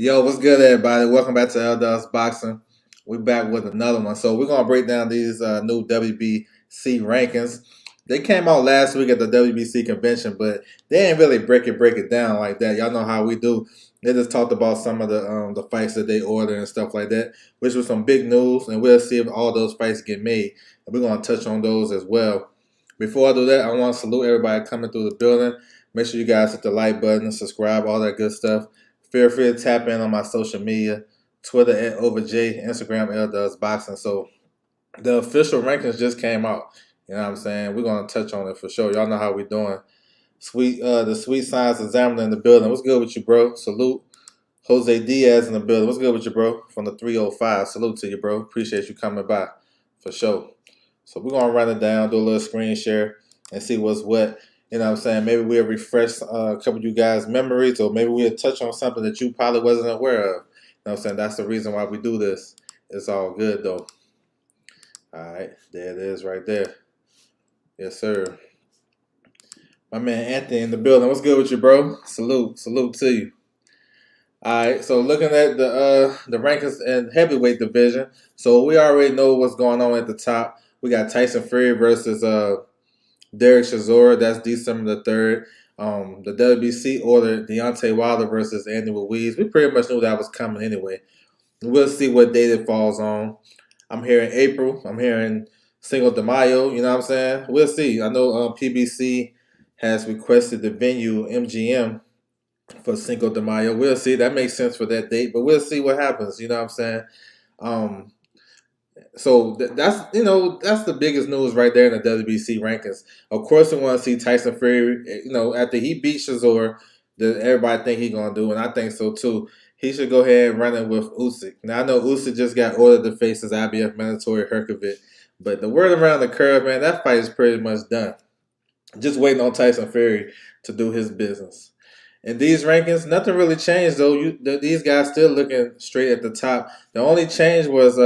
Yo, what's good, everybody? Welcome back to L Boxing. We're back with another one. So we're gonna break down these new WBC rankings. They came out last week at the WBC convention, but they didn't really break it down like that. Y'all know how we do. They just talked about some of the fights that they ordered and stuff like that, which was some big news. And we'll see if all those fights get made. And we're gonna touch on those as well. Before I do that, I want to salute everybody coming through the building. Make sure you guys hit the like button, subscribe, all that good stuff. Feel free to tap in on my social media, Twitter at OverJ, Instagram LDoesBoxing. So the official rankings just came out. You know what I'm saying? We're gonna touch on it for sure. Y'all know how we doing. The sweet science examiner in the building. What's good with you, bro? Salute. Jose Diaz in the building. What's good with you, bro? From the 305. Salute to you, bro. Appreciate you coming by for sure. So we're gonna run it down, do a little screen share, and see what's what. You know what I'm saying? Maybe we'll refresh a couple of you guys' memories, or maybe we'll touch on something that you probably wasn't aware of. You know what I'm saying? That's the reason why we do this. It's all good, though. All right. There it is right there. Yes, sir. My man Anthony in the building. What's good with you, bro? Salute. Salute to you. All right. So looking at the rankings in heavyweight division. So we already know what's going on at the top. We got Tyson Fury versus Derek Chisora, that's December the 3rd. The WBC ordered Deontay Wilder versus Andy Ruiz. We pretty much knew that was coming anyway. We'll see what date it falls on. I'm here in April. I'm here in Cinco de Mayo. You know what I'm saying? We'll see. I know PBC has requested the venue MGM for Cinco de Mayo. We'll see. That makes sense for that date, but we'll see what happens. You know what I'm saying? Um, so that's that's the biggest news right there in the WBC rankings. Of course, we want to see Tyson Fury. After he beat Shazor, that everybody think he's gonna do, and I think so too. He should go ahead and run it with Usyk. Now I know Usyk just got ordered to face his IBF mandatory Herkovic, but the word around the curve, man, that fight is pretty much done. Just waiting on Tyson Fury to do his business. In these rankings, nothing really changed though. These guys still looking straight at the top. The only change was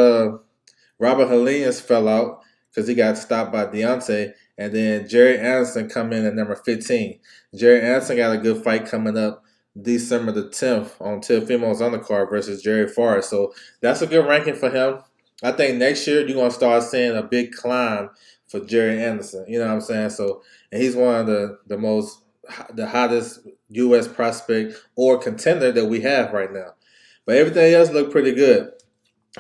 Robert Helenius fell out because he got stopped by Deontay. And then Jerry Anderson come in at number 15. Jerry Anderson got a good fight coming up December the 10th on Teofimo's undercard versus Jerry Forrest. So that's a good ranking for him. I think next year you're going to start seeing a big climb for Jerry Anderson. You know what I'm saying? So, and he's one of the hottest U.S. prospect or contender that we have right now. But everything else looked pretty good.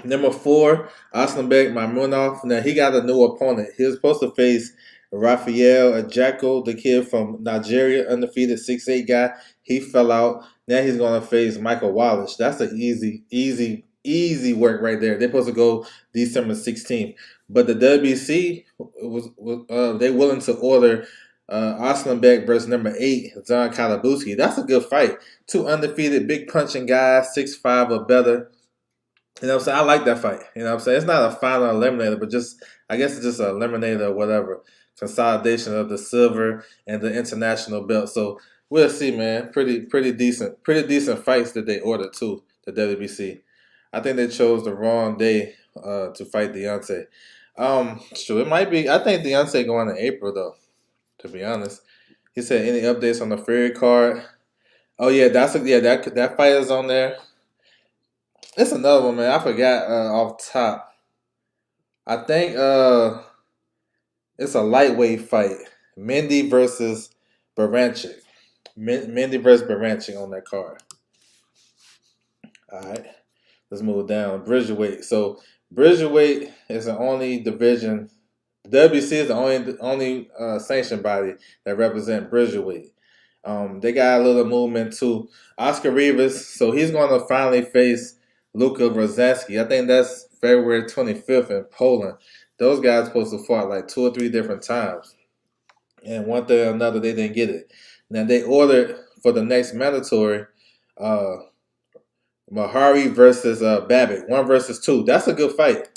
Number 4, Aslanbek Mamunov. Now, he got a new opponent. He was supposed to face Rafael Ajako, the kid from Nigeria, undefeated 6'8" guy. He fell out. Now he's going to face Michael Wallace. That's an easy work right there. They're supposed to go December 16th. But the WBC, they willing to order Aslanbek versus number 8, Zon Kalabuski. That's a good fight. 2 undefeated, big punching guys, 6'5" or better. You know what I'm saying? I like that fight. You know what I'm saying? It's not a final eliminator, but I guess it's just an eliminator or whatever. Consolidation of the silver and the international belt. So we'll see, man. Pretty decent fights that they ordered too, the WBC. I think they chose the wrong day to fight Deontay. Sure, it might be. I think Deontay going in April though, to be honest. He said any updates on the Fury card. Oh yeah, that fight is on there. It's another one, man. I forgot off top. I think it's a lightweight fight. Mendy versus Baranchik. Mendy versus Baranchik on that card. All right. Let's move down. Bridgerweight. So Bridgerweight is the only division. The WBC is the only sanctioned body that represent Bridgerweight. They got a little movement too. Oscar Rivas. So he's going to finally face Luka Brzezinski. I think that's February 25th in Poland. Those guys supposed to fight like 2 or 3 different times. And one thing or another, they didn't get it. Now, they ordered for the next mandatory Mahari versus Babbitt. 1 versus 2. That's a good fight.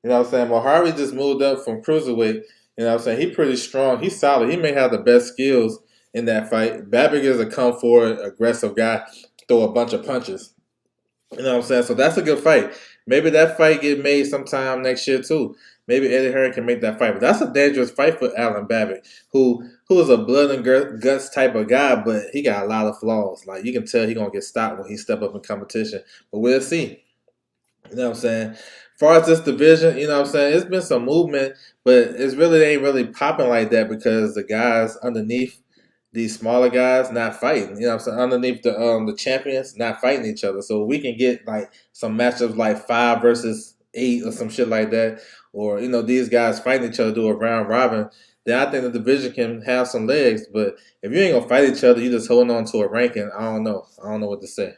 You know what I'm saying? Mahari just moved up from cruiserweight. You know what I'm saying? He's pretty strong. He's solid. He may have the best skills in that fight. Babbitt is a come-forward, aggressive guy. Throw a bunch of punches. You know what I'm saying? So that's a good fight. Maybe that fight get made sometime next year too. maybe Eddie Hearn can make that fight. But that's a dangerous fight for Alan Babbitt, who is a blood and guts type of guy, but he got a lot of flaws. Like you can tell he gonna get stopped when he step up in competition. But we'll see. You know what I'm saying? As far as this division, you know what I'm saying? It's been some movement, but it's really ain't really popping like that because the guys underneath these smaller guys not fighting. You know what I'm saying? Underneath the champions not fighting each other. So we can get like some matchups like 5 versus 8 or some shit like that. Or, these guys fighting each other, do a round robin. Then I think the division can have some legs. But if you ain't gonna fight each other, you just holding on to a ranking, I don't know. I don't know what to say.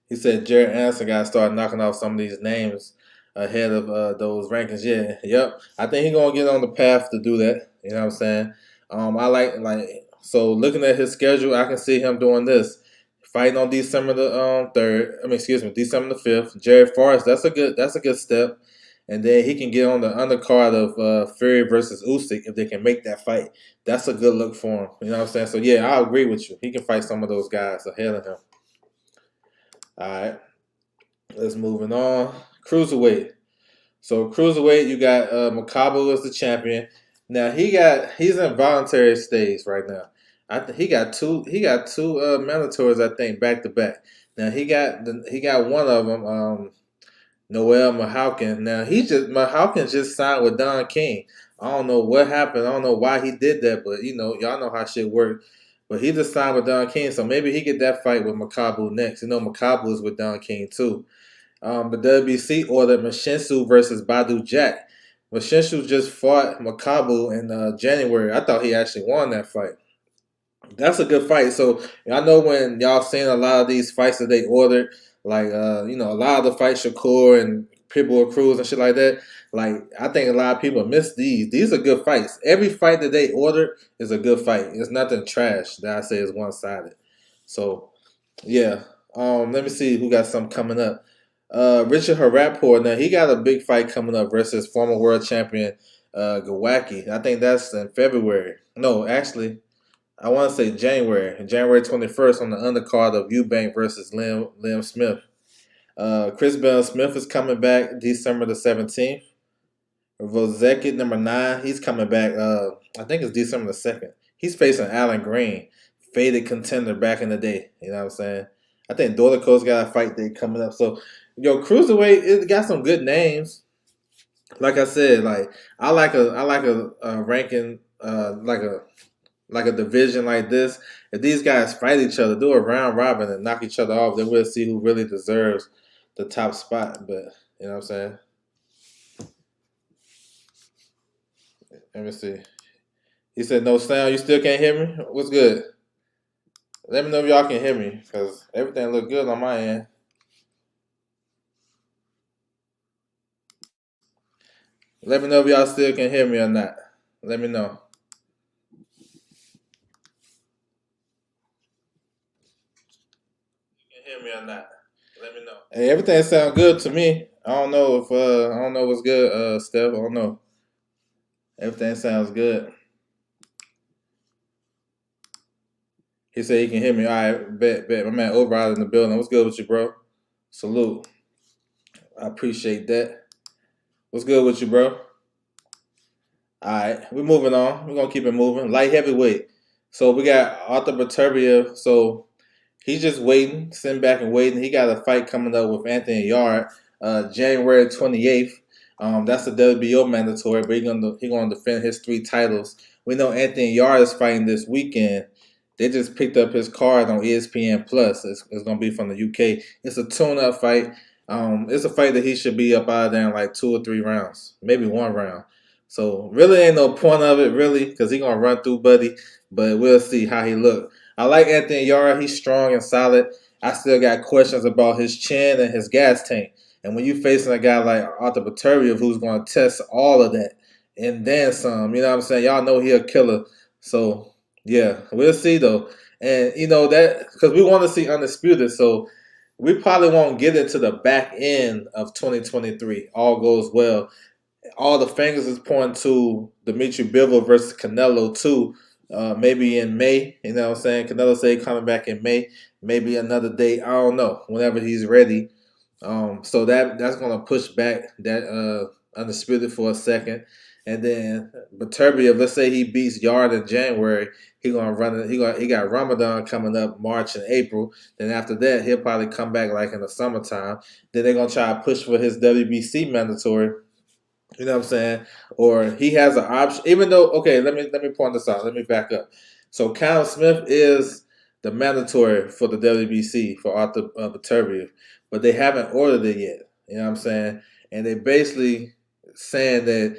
He said Jared Anderson got to start knocking off some of these names ahead of those rankings. Yeah, yep. I think he's gonna get on the path to do that. You know what I'm saying? I like so looking at his schedule, I can see him doing this. Fighting on December the 3rd. I mean, excuse me, December the 5th. Jared Forrest, that's a good step. And then he can get on the undercard of Fury versus Usyk if they can make that fight. That's a good look for him. You know what I'm saying? So yeah, I agree with you. He can fight some of those guys ahead of him. All right, let's moving on. Cruiserweight. So cruiserweight, you got Makabu as the champion. Now he's in voluntary stage right now. He got two mandatories, I think, back to back. Now he got one of them, Noel Mahaukin. Now Mahaukin just signed with Don King. I don't know what happened. I don't know why he did that, but y'all know how shit works. But he just signed with Don King, so maybe he get that fight with Makabu next. Makabu is with Don King too. The WBC ordered Mashinsu versus Badu Jack. Mashinsu just fought Makabu in January. I thought he actually won that fight. That's a good fight. So I know when y'all seen a lot of these fights that they ordered, like a lot of the fights Shakur and Pitbull Cruz and shit like that. Like I think a lot of people miss these. These are good fights. Every fight that they ordered is a good fight. It's nothing trash that I say is one sided. So yeah. Let me see who got something coming up. Richard Harapur. Now he got a big fight coming up versus former world champion Gawaki. I think that's in February. No, actually, I want to say January 21st on the undercard of Eubank versus Liam Smith. Chris Bell Smith is coming back December the 17th. Vozekit number 9, he's coming back. I think it's December the 2nd. He's facing Alan Green, faded contender back in the day. You know what I'm saying? I think Dorico's got a fight day coming up. So, cruiserweight, it got some good names. Like I said, like I like a ranking like a division like this. If these guys fight each other, do a round robin and knock each other off, then we'll see who really deserves the top spot. But you know what I'm saying? Let me see. He said no sound. You still can't hear me? What's good? Let me know if y'all can hear me because everything look good on my end. Let me know if y'all still can hear me or not. Let me know. You can hear me or not. Let me know. Hey, everything sounds good to me. I don't know what's good, Steph. I don't know. Everything sounds good. He said he can hear me. All right, bet. My man Override in the building. What's good with you, bro? Salute. I appreciate that. What's good with you, bro? All right, we're moving on. We're gonna keep it moving. Light heavyweight. So we got Arthur Beterbiev. So he's just waiting, sitting back and waiting. He got a fight coming up with Anthony Yard, January 28th. That's the WBO mandatory, but he gonna defend his 3 titles. We know Anthony Yard is fighting this weekend. They just picked up his card on ESPN Plus. It's gonna be from the UK. It's a tune-up fight. It's a fight that he should be up out of there in like 2 or 3 rounds, maybe 1 round. So really ain't no point of it really, because he gonna run through Buddy. But we'll see how he look. I like Anthony Yara. He's strong and solid. I still got questions about his chin and his gas tank. And when you're facing a guy like Arthur Beterbiev who's going to test all of that and then some, you know what I'm saying? Y'all know he a killer. So, yeah, we'll see, though. And, that because we want to see Undisputed. So, we probably won't get into the back end of 2023. All goes well. All the fingers is pointing to Dimitri Bivol versus Canelo, too. Maybe in May, you know what I'm saying? Canelo say coming back in May, maybe another date. I don't know. Whenever he's ready. So that's gonna push back that undisputed for a second. And then Beterbiev, let's say he beats Yard in January, he gonna run it. He got Ramadan coming up March and April. Then after that, he'll probably come back like in the summertime. Then they're gonna try to push for his WBC mandatory. You know what I'm saying? Or he has an option, even though. Okay, let me point this out. Let me back up. So Callum Smith is the mandatory for the WBC for Arthur Beterbiev, but they haven't ordered it yet. You know what I'm saying? And they basically saying that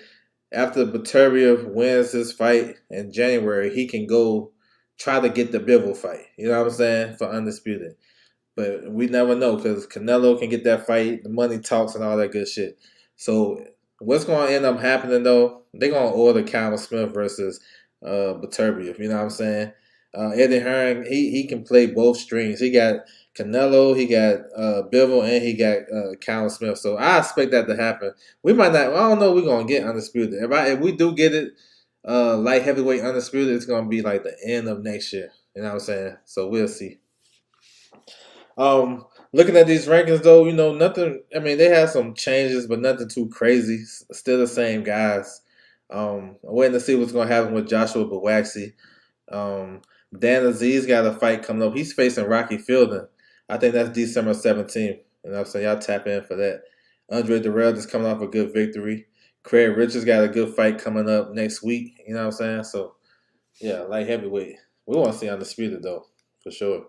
after Beterbiev wins his fight in January, he can go try to get the Bivol fight. You know what I'm saying? For undisputed. But we never know because Canelo can get that fight, the money talks, and all that good shit. So what's going to end up happening though? They're going to order Callum Smith versus Beterbiev. You know what I'm saying? Eddie Hearn, he can play both strings. He got Canelo, he got Bivol, and he got Callum Smith. So I expect that to happen. We might not. I don't know. We're gonna get undisputed. If we do get it, light heavyweight undisputed, it's gonna be like the end of next year. You know what I'm saying? So we'll see. Looking at these rankings though, nothing. I mean, they had some changes, but nothing too crazy. Still the same guys. I'm waiting to see what's gonna happen with Joshua Bawaxi. Dan Aziz got a fight coming up. He's facing Rocky Fielding. I think that's December 17th. You know what I'm saying? Y'all tap in for that. Andre Durrell is coming off a good victory. Craig Richards got a good fight coming up next week. You know what I'm saying? So, yeah, light heavyweight. We want to see undisputed, though, for sure.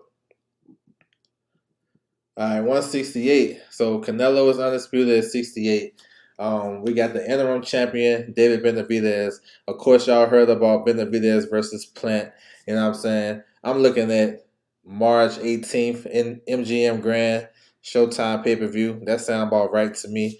All right, 168. So, Canelo is undisputed at 68. We got the interim champion, David Benavidez. Of course, y'all heard about Benavidez versus Plant. You know what I'm saying? I'm looking at March 18th in MGM Grand Showtime pay-per-view. That sounds about right to me.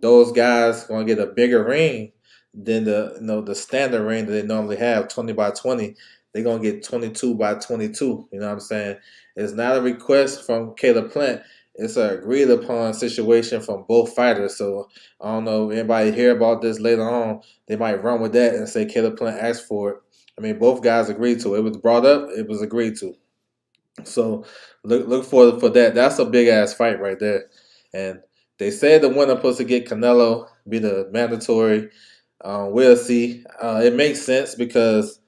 Those guys gonna get a bigger ring than the standard ring that they normally have, 20 by 20. They're gonna get 22 by 22. You know what I'm saying? It's not a request from Caleb Plant. It's an agreed upon situation from both fighters. So I don't know if anybody hear about this later on. They might run with that and say Caleb Plant asked for it. I mean, both guys agreed to it. It was brought up. It was agreed to. So look for that. That's a big ass fight right there. And they said the winner supposed to get Canelo, be the mandatory. We'll see. It makes sense because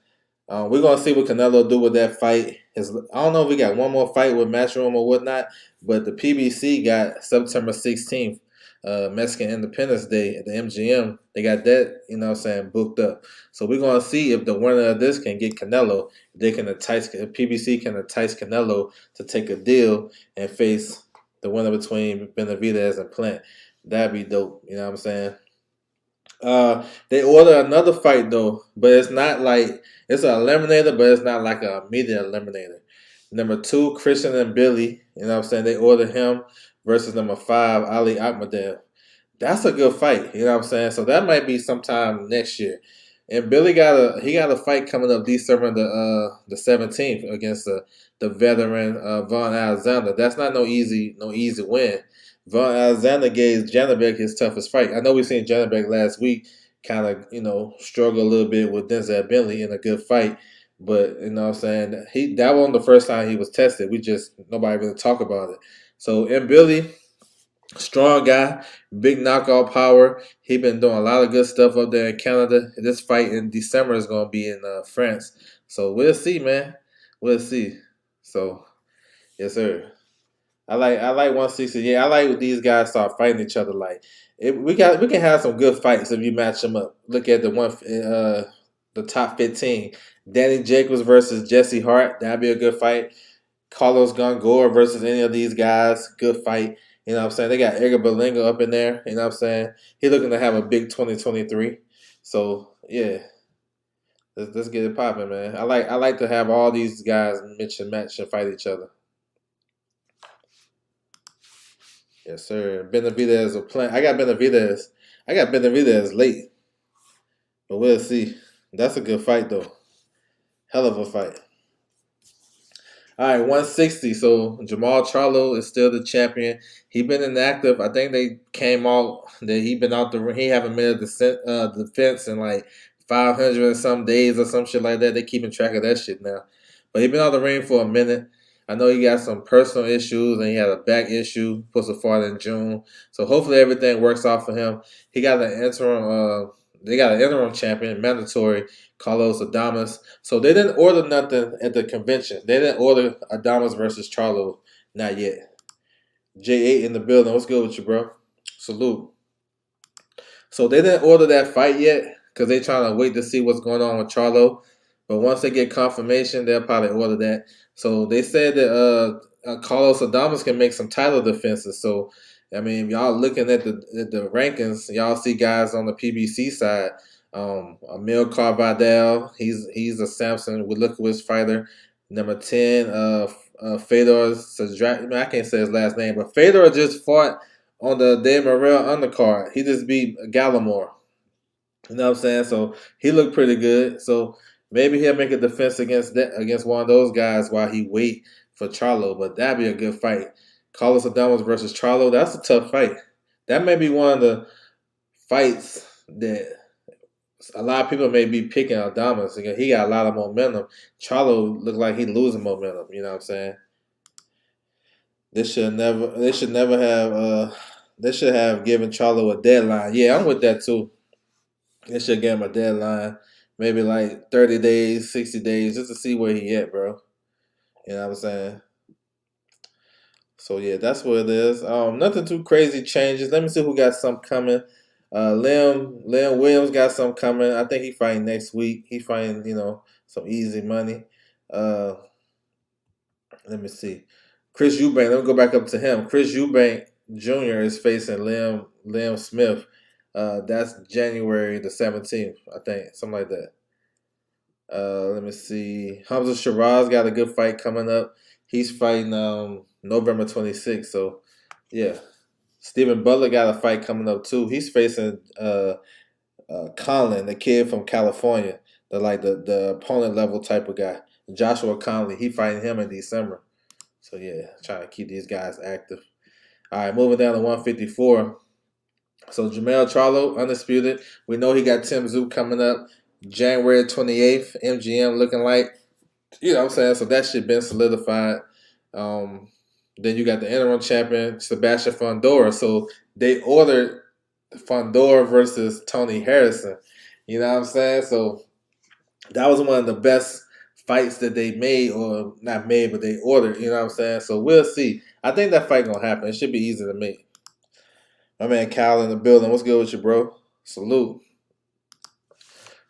we're gonna see what Canelo do with that fight. I don't know if we got one more fight with Matchroom or whatnot, but the PBC got September 16th, Mexican Independence Day at the MGM. They got that, booked up. So we're gonna see if the winner of this can get Canelo. If PBC can entice Canelo to take a deal and face the winner between Benavidez and Plant. That'd be dope. You know what I'm saying? They order another fight though, but it's not like it's an eliminator, but it's not like an immediate eliminator. Number 2, Christian and Billy. You know what I'm saying? They order him versus number 5, Ali Akhmadov. That's a good fight. You know what I'm saying? So that might be sometime next year. And Billy got a fight coming up December the 17th against the veteran Von Alexander. That's not no easy win. Von Alexander gave Janabek his toughest fight. I know we seen Janabek last week kind of, struggle a little bit with Denzel Bentley in a good fight. But, you know what I'm saying, that wasn't the first time he was tested. Nobody really talk about it. So, and Billy, strong guy, big knockout power. He been doing a lot of good stuff up there in Canada. This fight in December is going to be in France. So, we'll see, man. We'll see. So, yes, sir. I like 160. Yeah, I like when these guys start fighting each other. We can have some good fights if you match them up. Look at the top 15. Danny Jacobs versus Jesse Hart. That'd be a good fight. Carlos Gongora versus any of these guys. Good fight. You know what I'm saying? They got Edgar Berlanga up in there. You know what I'm saying? He's looking to have a big 2023. So yeah. Let's get it popping, man. I like to have all these guys match and fight each other. Yes, sir. Benavidez a plan. I got Benavidez late. But we'll see. That's a good fight though. Hell of a fight. All right, 160. So Jamal Charlo is still the champion. He been inactive. I think they came out that he been out the ring. He haven't made a defense in like 500 and some days or some shit like that. They keeping track of that shit now. But he been out the ring for a minute. I know he got some personal issues and he had a back issue, supposed to fight in June. So hopefully everything works out for him. He got an interim. They got an interim champion, mandatory, Carlos Adames. So they didn't order nothing at the convention. They didn't order Adames versus Charlo, not yet. J8 in the building. What's good with you, bro? Salute. So they didn't order that fight yet because they're trying to wait to see what's going on with Charlo. But once they get confirmation, they'll probably order that. So they said that Carlos Adames can make some title defenses. So I mean, if y'all looking at the rankings, y'all see guys on the PBC side. Emil Carvajal, he's a Samson Woodlewicz fighter. Number 10, Fedor Sajrak. I can't say his last name, but Fedor just fought on the Dave Morrell undercard. He just beat Gallimore. You know what I'm saying? So he looked pretty good. So maybe he'll make a defense against one of those guys while he wait for Charlo. But that'd be a good fight. Carlos Adames versus Charlo. That's a tough fight. That may be one of the fights that a lot of people may be picking Adames because he got a lot of momentum. Charlo looked like he losing momentum. You know what I'm saying? They should never have. They should have given Charlo a deadline. Yeah, I'm with that too. They should give him a deadline, maybe like 30 days, 60 days, just to see where he at, bro. You know what I'm saying? So yeah, that's what it is. Nothing too crazy changes. Let me see who got something coming. Liam Williams got something coming. I think he fighting next week. He fighting, some easy money. Uh, let me see. Chris Eubank. Let me go back up to him. Chris Eubank Jr. is facing Liam Smith. That's January the 17th, I think, something like that. Let me see. Hamza Shiraz got a good fight coming up. He's fighting November 26th. So, yeah. Stephen Butler got a fight coming up too. He's facing Conlon, the kid from California, the opponent level type of guy. Joshua Conley. He fighting him in December. So yeah, trying to keep these guys active. All right, moving down to 154. So Jamel Charlo, undisputed. We know he got Tim Tszyu coming up January 28th. MGM looking like, you know what I'm saying? So that shit been solidified. Then you got the interim champion, Sebastian Fundora. So they ordered Fundora versus Tony Harrison. You know what I'm saying? So that was one of the best fights that they made, or not made, but they ordered. You know what I'm saying? So we'll see. I think that fight gonna happen. It should be easy to make. My man Kyle in the building. What's good with you, bro? Salute.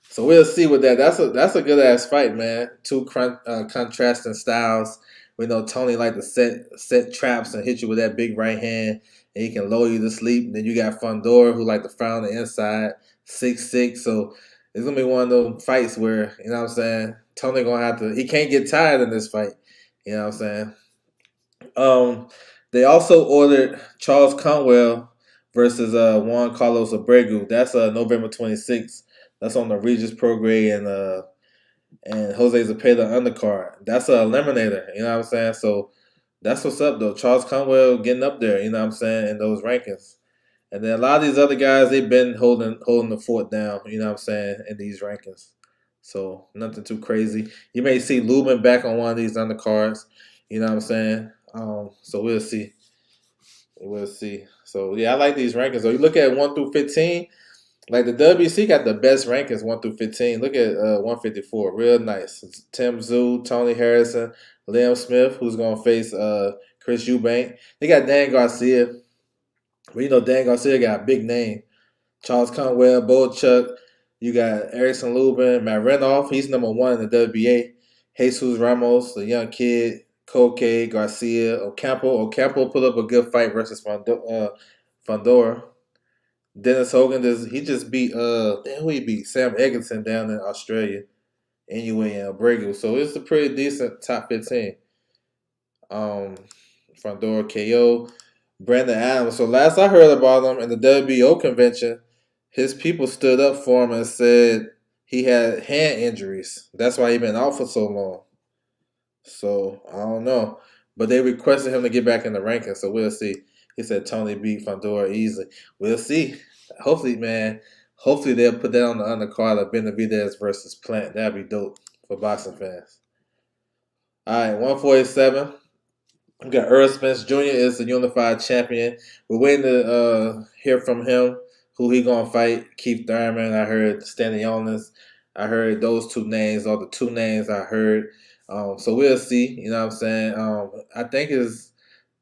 So we'll see with that. That's a good ass fight, man. Two contrasting styles. We know Tony like to set traps and hit you with that big right hand, and he can lull you to sleep. Then you got Fundora who like to fire on the inside, 6'6". So it's gonna be one of those fights where, you know what I'm saying, Tony gonna have to. He can't get tired in this fight. You know what I'm saying? They also ordered Charles Conwell versus Juan Carlos Abregu. That's November 26th. That's on the Regis Prograis and Jose Zepeda undercard. That's a eliminator. You know what I'm saying? So that's what's up though. Charles Conwell getting up there. You know what I'm saying, in those rankings. And then a lot of these other guys, they've been holding the fort down. You know what I'm saying, in these rankings. So nothing too crazy. You may see Lubin back on one of these undercards. You know what I'm saying? So we'll see. We'll see. So yeah, I like these rankings. So you look at 1 through 15. Like the WBC got the best rankings 1 through 15. Look at 154, real nice. It's Tim Tszyu, Tony Harrison, Liam Smith, who's gonna face Chris Eubank. They got Dan Garcia. Well, you know Dan Garcia got a big name. Charles Conwell, Bolchuk. You got Erickson Lubin, Matt Renoff. He's number 1 in the WBA. Jesus Ramos, the young kid. Koke, Garcia, Ocampo. Ocampo put up a good fight versus Fundora. Dennis Hogan he just beat who he beat? Sam Egerton down in Australia. Anyway, in Abregu. So it's a pretty decent top 15. Fundora KO. Brandon Adams. So last I heard about him in the WBO convention, his people stood up for him and said he had hand injuries. That's why he been out for so long. So I don't know. But they requested him to get back in the rankings, so we'll see. He said Tony beat Fundora easily. We'll see. Hopefully, man. Hopefully they'll put that on the undercard of Benavidez versus Plant. That'd be dope for boxing fans. All right, 147. We got Earl Spence Jr. is the unified champion. We're waiting to hear from him who he gonna fight. Keith Thurman. I heard Stanley Jonas. I heard those two names are the two names I heard. So we'll see. You know what I'm saying? I think is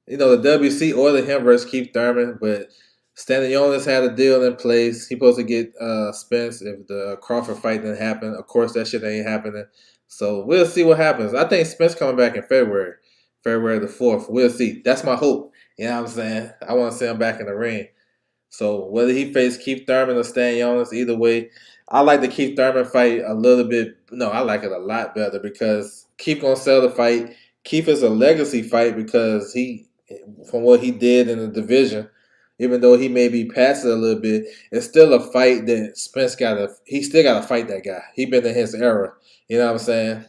the WC ordered him versus Keith Thurman, but Stanley Jonas had a deal in place. He supposed to get Spence if the Crawford fight didn't happen. Of course, that shit ain't happening. So we'll see what happens. I think Spence coming back in February the 4th. We'll see. That's my hope. You know what I'm saying? I want to see him back in the ring. So whether he faced Keith Thurman or Stan Jonas, either way, I like the Keith Thurman fight a little bit. No, I like it a lot better because Keith gonna sell the fight. Keith is a legacy fight because from what he did in the division, even though he may be past it a little bit, it's still a fight that Spence he still gotta fight that guy. He been in his era. You know what I'm saying?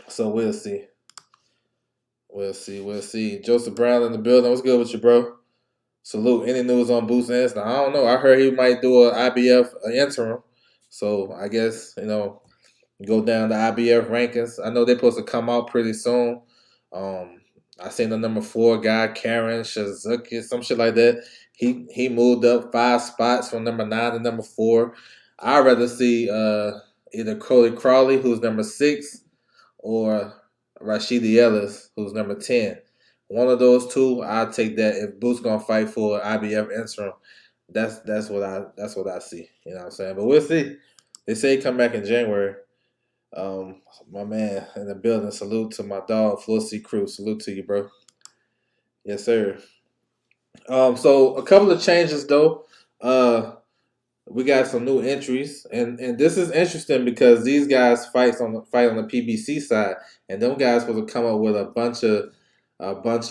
So we'll see. We'll see. Joseph Brown in the building. What's good with you, bro? Salute. Any news on Boots Anson? I don't know. I heard he might do a IBF interim. So I guess, go down the IBF rankings. I know they're supposed to come out pretty soon. I seen the number 4 guy, Karen Shizuki, some shit like that. He moved up 5 spots from number 9 to number 4. I'd rather see either Cody Crawley, who's number 6, or Rashidi Ellis, who's number 10. One of those two, I'll take that. If Boots gonna fight for IBF interim, that's what I see. You know what I'm saying? But we'll see. They say he come back in January. My man in the building. Salute to my dog, Full C Crew. Salute to you, bro. Yes, sir. So a couple of changes though. We got some new entries, and this is interesting because these guys fight on the PBC side, and them guys supposed to come up with a bunch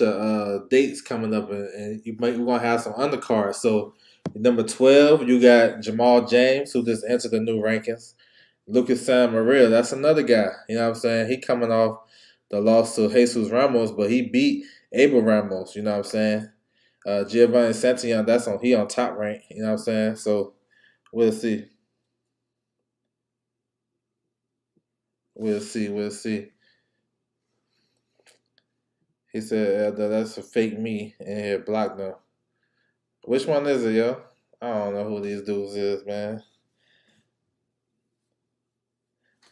of dates coming up, and we're gonna have some undercards. So number 12, you got Jamal James, who just entered the new rankings. Lucas San Maria, that's another guy. You know what I'm saying? He coming off the loss to Jesus Ramos, but he beat Abel Ramos. You know what I'm saying? Giovanni Santillan, he on top rank. You know what I'm saying? So we'll see. We'll see. We'll see. He said that's a fake me in here. Block them. Which one is it, yo? I don't know who these dudes is, man.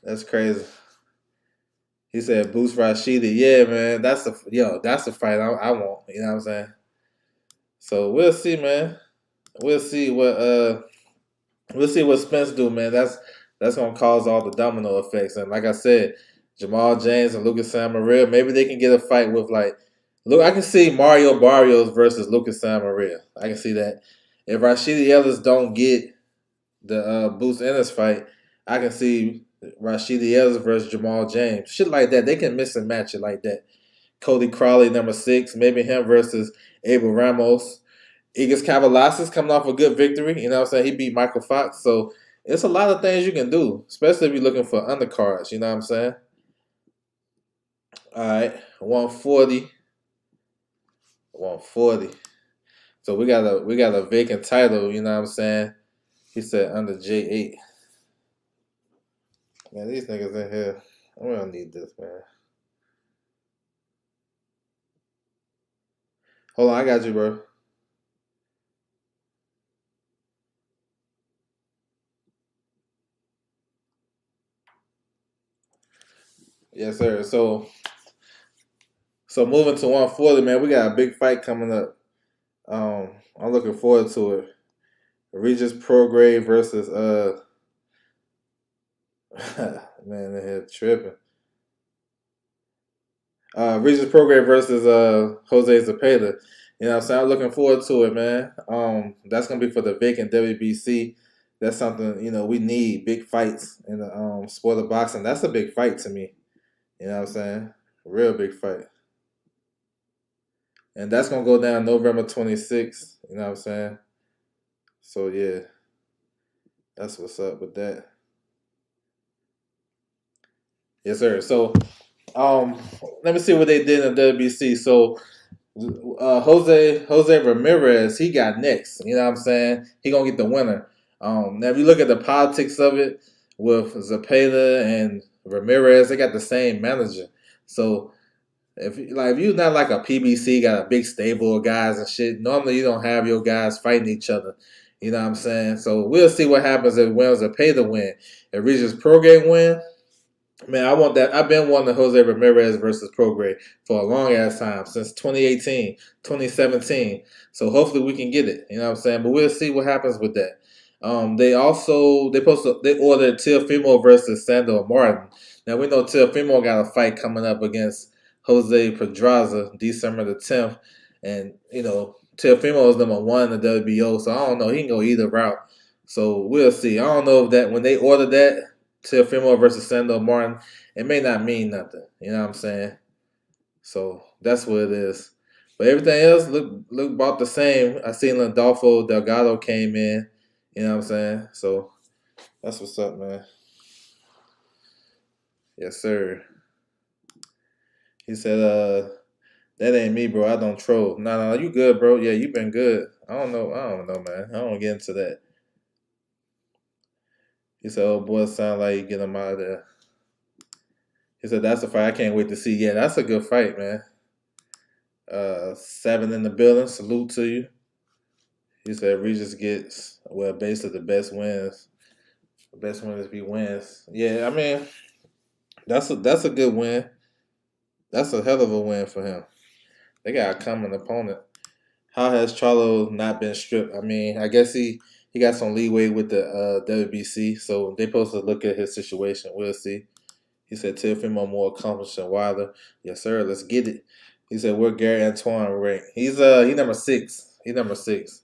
That's crazy. He said Boost Rashidi. Yeah, man. That's the fight I want. You know what I'm saying? So we'll see, man. We'll see what Spence do, man. That's gonna cause all the domino effects. And like I said, Jamal James and Lucas San Maria, maybe they can get a fight with look. I can see Mario Barrios versus Lucas San Maria. I can see that. If Rashidi Ellis don't get the Boots Ennis fight, I can see Rashidi Ellis versus Jamal James. Shit like that. They can miss and match it like that. Cody Crawley, number 6, maybe him versus Abel Ramos. Igis Kavalasis coming off a good victory. You know what I'm saying? He beat Michael Fox. So it's a lot of things you can do, especially if you're looking for undercards. You know what I'm saying? All right, 140. 140. So we got a vacant title, you know what I'm saying? He said under J8. Man, these niggas in here. We don't need this, man. Hold on, I got you, bro. Yes, sir. So moving to 140, man, we got a big fight coming up. I'm looking forward to it. Regis Prograde versus man, they here tripping. Regis Prograde versus Jose Zepeda. You know what I'm saying? I'm looking forward to it, man. That's gonna be for the vacant WBC. That's something, we need big fights in the sport of boxing. That's a big fight to me. You know what I'm saying? Real big fight. And that's gonna go down November 26th. You know what I'm saying? So yeah, that's what's up with that. Yes, sir. So let me see what they did in the WBC. So Jose Ramirez, he got next. You know what I'm saying? He gonna get the winner. Now if you look at the politics of it with Zepeda and Ramirez, they got the same manager. So if you're not like a PBC, got a big stable of guys and shit, normally you don't have your guys fighting each other. You know what I'm saying? So we'll see what happens if Williams are pay to win. If Regis Prograde win, man, I want that. I've been wanting Jose Ramirez versus Prograde for a long ass time, since 2018, 2017. So hopefully we can get it. You know what I'm saying? But we'll see what happens with that. They ordered Teofimo versus Sandor Martin. Now we know Teofimo got a fight coming up against Jose Pedraza December the 10th, and Teofimo is #1 in the WBO, so I don't know. He can go either route. So we'll see. I don't know if that when they ordered that Teofimo versus Sandor Martin, it may not mean nothing. You know what I'm saying? So that's what it is. But everything else look about the same. I seen Landolfo Delgado came in. You know what I'm saying? So that's what's up, man. Yes, sir. He said, that ain't me, bro. I don't troll. No, you good, bro. Yeah, you been good. I don't know, man. I don't get into that. He said, oh boy, sound like you get him out of there. He said, that's a fight I can't wait to see. Yeah, that's a good fight, man. 7 in the building. Salute to you. He said Regis gets basically the best wins. The best winners be wins. Yeah, I mean that's a good win. That's a hell of a win for him. They got a common opponent. How has Charlo not been stripped? I mean, I guess he got some leeway with the WBC, so they supposed to look at his situation. We'll see. He said Teofimo more accomplished and wilder. Yes, sir. Let's get it. He said we're Gary Antoine rank. He's he #6. He's #6.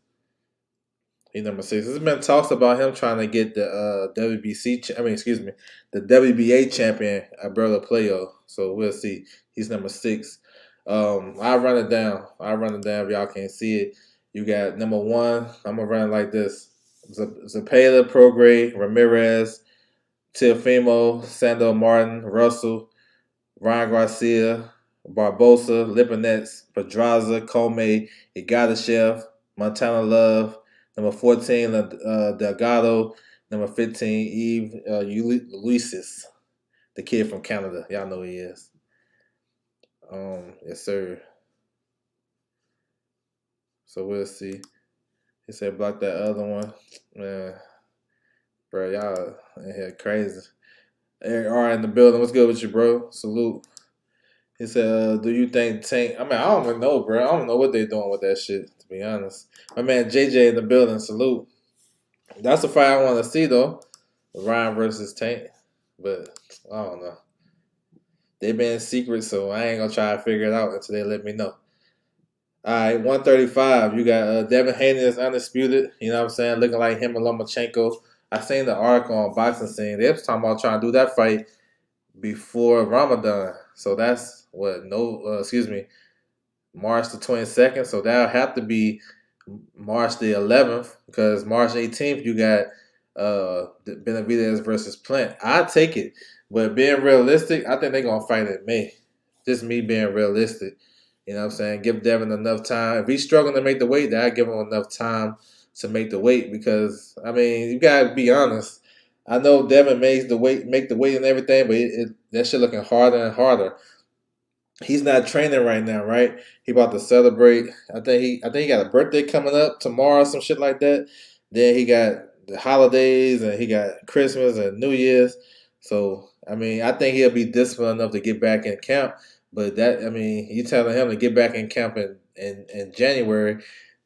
He's #6. There's been talks about him trying to get the the WBA champion Alberto Playo. So we'll see. He's #6. I'll run it down. If y'all can't see it. You got #1. I'm gonna run it like this: Zepeda, Prograde, Ramirez, Teofimo, Sandor Martin, Russell, Ryan Garcia, Barbosa, Lipinets, Pedraza, Comey, Igadashev, Montana Love, #14, Delgado, #15, Eve Luisis, the kid from Canada. Y'all know who he is. Yes, sir. So we'll see. He said block that other one. Man, bro, y'all in here crazy. Eric R in the building. What's good with you, bro? Salute. He said, do you think Tank... I mean, I don't even know, bro. I don't know what they're doing with that shit, to be honest. My man JJ in the building. Salute. That's the fight I want to see, though. Ryan versus Tank. But I don't know. They've been secret, so I ain't going to try to figure it out until they let me know. All right, 135. You got Devin Haney is undisputed. You know what I'm saying? Looking like him and Lomachenko. I seen the article on Boxing Scene. They was talking about trying to do that fight before Ramadan. So that's March the 22nd. So that'll have to be March the 11th because March 18th you got Benavidez versus Plant. I take it, but being realistic, I think they're gonna fight in May. Just me being realistic. You know what I'm saying? Give Devin enough time. If he's struggling to make the weight, then I give him enough time to make the weight because I mean you gotta be honest. I know Devin make the weight and everything, but that shit looking harder and harder. He's not training right now, right? He about to celebrate. I think he got a birthday coming up tomorrow, some shit like that. Then he got the holidays and he got Christmas and New Year's. So I mean, I think he'll be disciplined enough to get back in camp. But you telling him to get back in camp in January.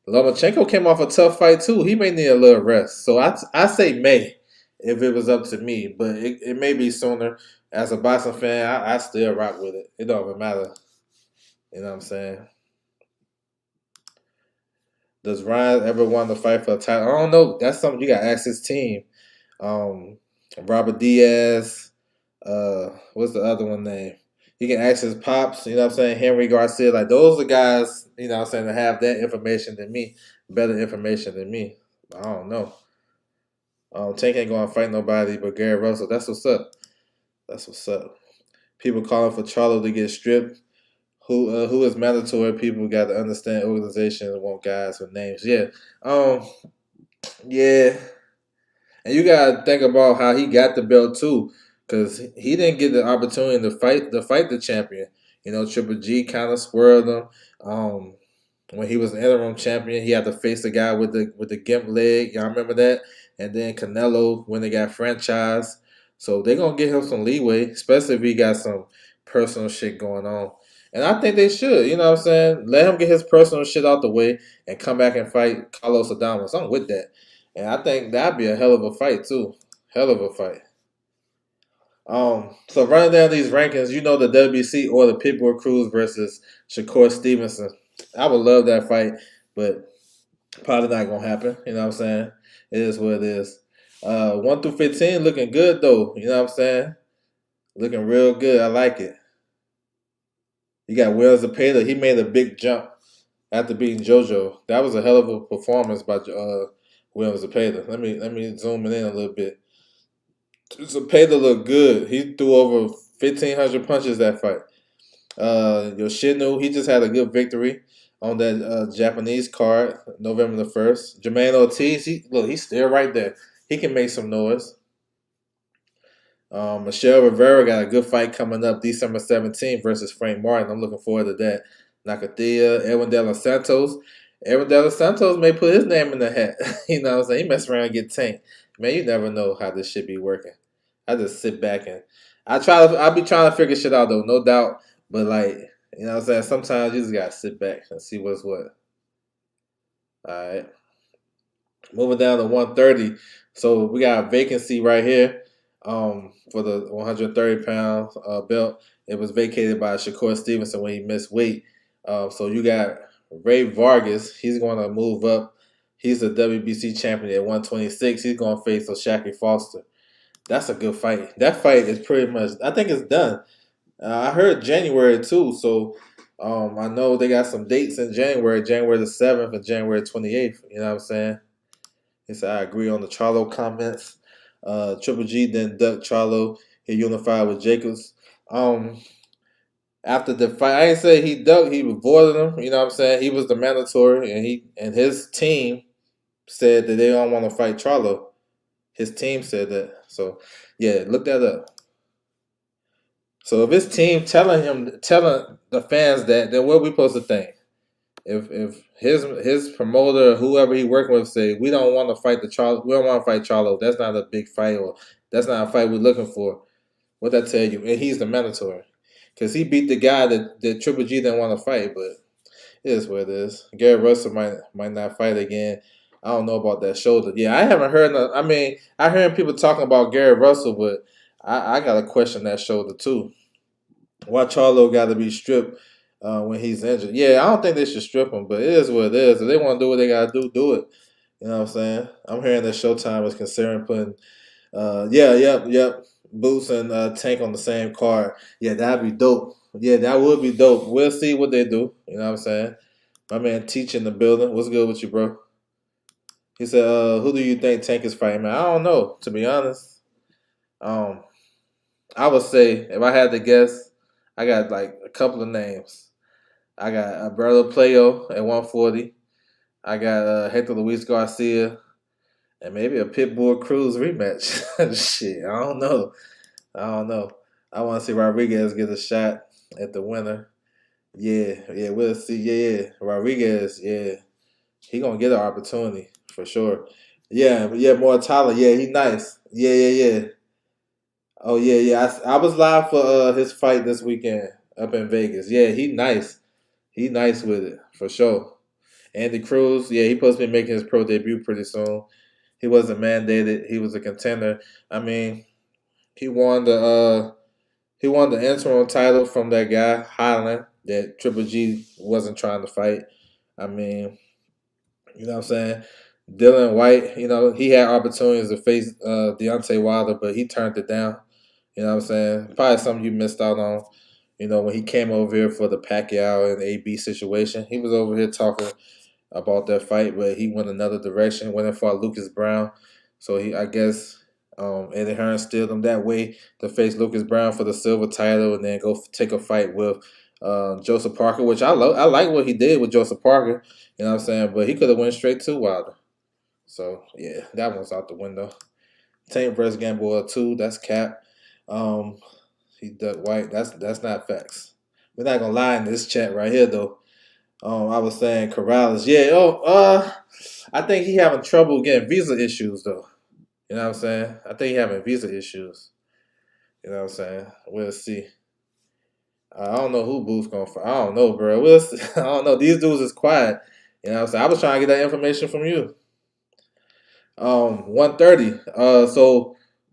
Lomachenko came off a tough fight too. He may need a little rest. So I say May if it was up to me, but it may be sooner. As a boxing fan, I still rock with it. It don't even matter. You know what I'm saying? Does Ryan ever want to fight for a title? I don't know. That's something you got to ask his team. Robert Diaz. What's the other one name? You can ask his pops. You know what I'm saying? Henry Garcia. Like those are guys. You know what I'm saying? That have that information than me, better information than me. I don't know. Tank ain't gonna fight nobody but Gary Russell. That's what's up. That's what's up. People calling for Charlo to get stripped. Who is mandatory? People got to understand organizations and want guys with names. Yeah. Yeah. And you gotta think about how he got the belt too. because he didn't get the opportunity to fight the champion. Triple G kind of swirled him. Um, when he was an interim champion, he had to face the guy with the gimp leg. Y'all remember that? And then Canelo when they got franchised. So they're gonna give him some leeway, especially if he got some personal shit going on. And I think they should, you know what I'm saying? Let him get his personal shit out the way and come back and fight Carlos Adames. I'm with that. And I think that'd be a hell of a fight too. Hell of a fight. So running down these rankings, the WBC or the Pitbull Cruz versus Shakur Stevenson. I would love that fight, but probably not gonna happen. You know what I'm saying? It is what it is. 1 through 15 looking good though. You know what I'm saying? Looking real good. I like it. You got Will Zepeda. He made a big jump after beating JoJo. That was a hell of a performance by Will Zepeda. Let me zoom it in a little bit. Zepeda looked good. He threw over 1,500 punches that fight. Yoshino, he just had a good victory on that Japanese card, November the 1st. Jermaine Ortiz, he's still right there. He can make some noise. Michelle Rivera got a good fight coming up December 17th versus Frank Martin. I'm looking forward to that. Nakathia, Edwin De Los Santos. Edwin De Los Santos may put his name in the hat. You know what I'm saying? He mess around and get tanked. Man, you never know how this shit be working. I just sit back and I be trying to figure shit out though, no doubt. But like, you know what I'm saying? Sometimes you just gotta sit back and see what's what. Alright. Moving down to 130. So we got a vacancy right here. For the 130 pound belt. It was vacated by Shakur Stevenson when he missed weight. So you got Ray Vargas. He's going to move up. He's the WBC champion at 126. He's going to face O'Shaquie Foster. That's a good fight. That fight is pretty much, I think it's done. I heard January too. So I know they got some dates in January the 7th and January 28th. You know what I'm saying? He said, I agree on the Charlo comments. Triple G then ducked Charlo. He unified with Jacobs. After the fight, I ain't say he ducked. He avoided him. You know what I'm saying? He was the mandatory, and his team said that they don't want to fight Charlo. His team said that. So yeah, look that up. So if his team telling the fans that, then what are we supposed to think? If his promoter or whoever he working with say we don't want to fight we don't want to fight Charlo, that's not a big fight or that's not a fight we're looking for. What that tell you? And he's the mandatory because he beat the guy that Triple G didn't want to fight, but it is what it is. Gary Russell might not fight again. I don't know about that shoulder. Yeah, I haven't heard. I heard people talking about Gary Russell, but I got to question that shoulder too. Why Charlo got to be stripped when he's injured? Yeah, I don't think they should strip him, but it is what it is. If they want to do what they got to do it. You know what I'm saying? I'm hearing that Showtime is considering putting, yep, Boots and Tank on the same card. Yeah, that'd be dope. Yeah, that would be dope. We'll see what they do. You know what I'm saying? My man Teach in the building. What's good with you, bro? He said, who do you think Tank is fighting, man? I don't know, to be honest. I would say, if I had to guess, I got like a couple of names. I got Alberto Playo at 140. I got Hector Luis Garcia. And maybe a Pitbull Cruz rematch. Shit, I don't know. I want to see Rodriguez get a shot at the winner. Yeah, we'll see. Yeah. Rodriguez, yeah. He going to get an opportunity for sure. Yeah, more Tyler. Yeah, he nice. Yeah. Oh, yeah. I was live for his fight this weekend up in Vegas. Yeah, he nice. He nice with it, for sure. Andy Cruz, yeah, he supposed to be making his pro debut pretty soon. He wasn't mandated. He was a contender. I mean, he won the interim title from that guy Highland that Triple G wasn't trying to fight. I mean, you know what I'm saying? Dylan White, he had opportunities to face Deontay Wilder, but he turned it down. You know what I'm saying? Probably something you missed out on. When he came over here for the Pacquiao and AB situation, he was over here talking about that fight, but he went another direction, went and fought Lucas Brown. So I guess Eddie Hearn steered him that way to face Lucas Brown for the silver title and then go take a fight with Joseph Parker, which I love. I like what he did with Joseph Parker, you know what I'm saying? But he could have went straight to Wilder. So, yeah, that one's out the window. Tank versus Gamboa 2, that's cap. Um, he ducked White. That's not facts. We're not gonna lie in this chat right here though. I was saying Corrales. Yeah. I think he having trouble getting visa issues though. You know what I'm saying? I think he having visa issues. You know what I'm saying? We'll see. I don't know who Booth's gonna fight. I don't know, bro. We'll see. I don't know. These dudes is quiet. You know what I'm saying? I was trying to get that information from you. 130.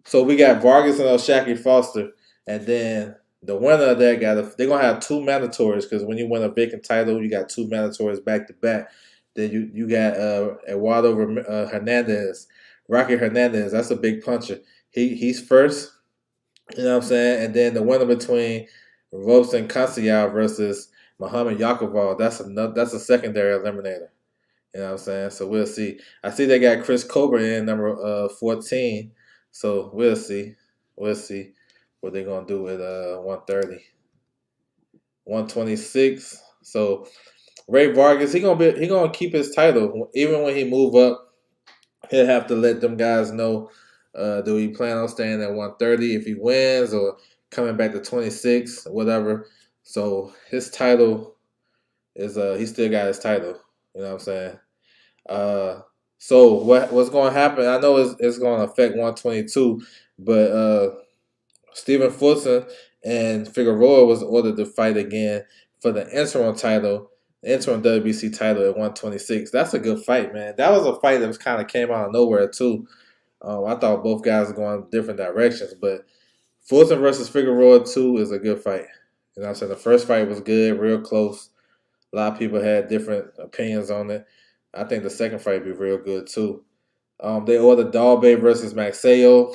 So we got Vargas and Shaqy Foster, and then the winner of that they're gonna have two mandatories because when you win a vacant title, you got two mandatories back to back. Then you got Eduardo Hernandez, Rocky Hernandez. That's a big puncher. He's first. You know what I'm saying? And then the winner between Ropes and Conceição versus Muhammad Yakovov. That's a secondary eliminator. You know what I'm saying? So we'll see. I see they got Chris Cobra in number 14. So we'll see. We'll see what they're gonna do with 130. 126. So Ray Vargas, he gonna keep his title. Even when he move up, he'll have to let them guys know do he plan on staying at 130 if he wins or coming back to 26, whatever. So his title is he still got his title. You know what I'm saying? So what's going to happen? I know it's going to affect 122, but Stephen Fulton and Figueroa was ordered to fight again for the interim title, the interim WBC title at 126. That's a good fight, man. That was a fight that was kind of came out of nowhere too. I thought both guys were going different directions, but Fulton versus Figueroa 2 is a good fight. You know what I'm saying? The first fight was good, real close. A lot of people had different opinions on it. I think the second fight would be real good too. They ordered Dalbay versus Maxeo.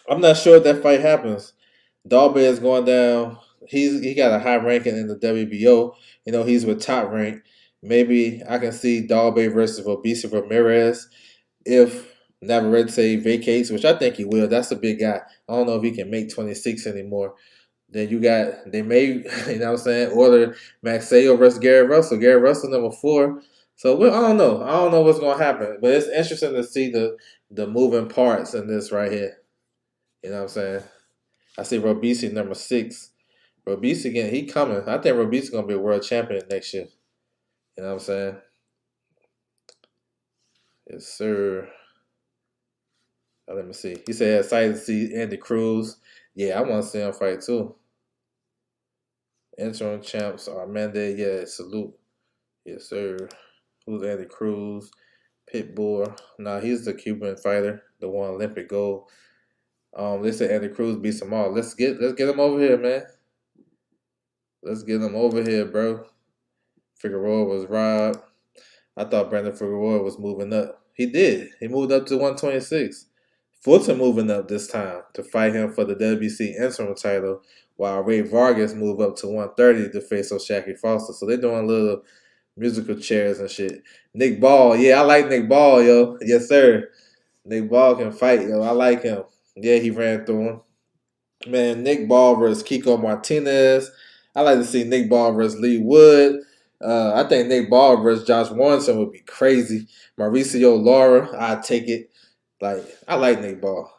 I'm not sure if that fight happens. Dalbay is going down. He got a high ranking in the WBO. You know, he's with Top Rank. Maybe I can see Dalbay versus Obisi Ramirez if Navarrete vacates, which I think he will. That's a big guy. I don't know if he can make 26 anymore. Then they may, you know what I'm saying, order Maxeo versus Gary Russell. Gary Russell number 4. So I don't know. I don't know what's gonna happen. But it's interesting to see the moving parts in this right here. You know what I'm saying? I see Robisi number 6. Robisi again, he coming. I think Robisi gonna be a world champion next year. You know what I'm saying? Yes, sir. Let me see. He said excited to see Andy Cruz. Yeah, I want to see him fight too. Interim champs are Mende. Yeah, salute. Yes, sir. Who's Andy Cruz? Pitbull. Nah, he's the Cuban fighter, the one Olympic gold. They said Andy Cruz beats them all. Let's get him over here, man. Let's get him over here, bro. Figueroa was robbed. I thought Brandon Figueroa was moving up. He did. He moved up to 126. Fulton moving up this time to fight him for the WBC interim title, while Ray Vargas moved up to 130 to face O'Shaquie Foster. So they're doing little musical chairs and shit. Nick Ball, yeah, I like Nick Ball, yo. Yes, sir. Nick Ball can fight, yo. I like him. Yeah, he ran through him. Man, Nick Ball versus Kiko Martinez. I like to see Nick Ball versus Lee Wood. I think Nick Ball versus Josh Warrenson would be crazy. Mauricio Lara, I'd take it. Like, I like Nick Ball.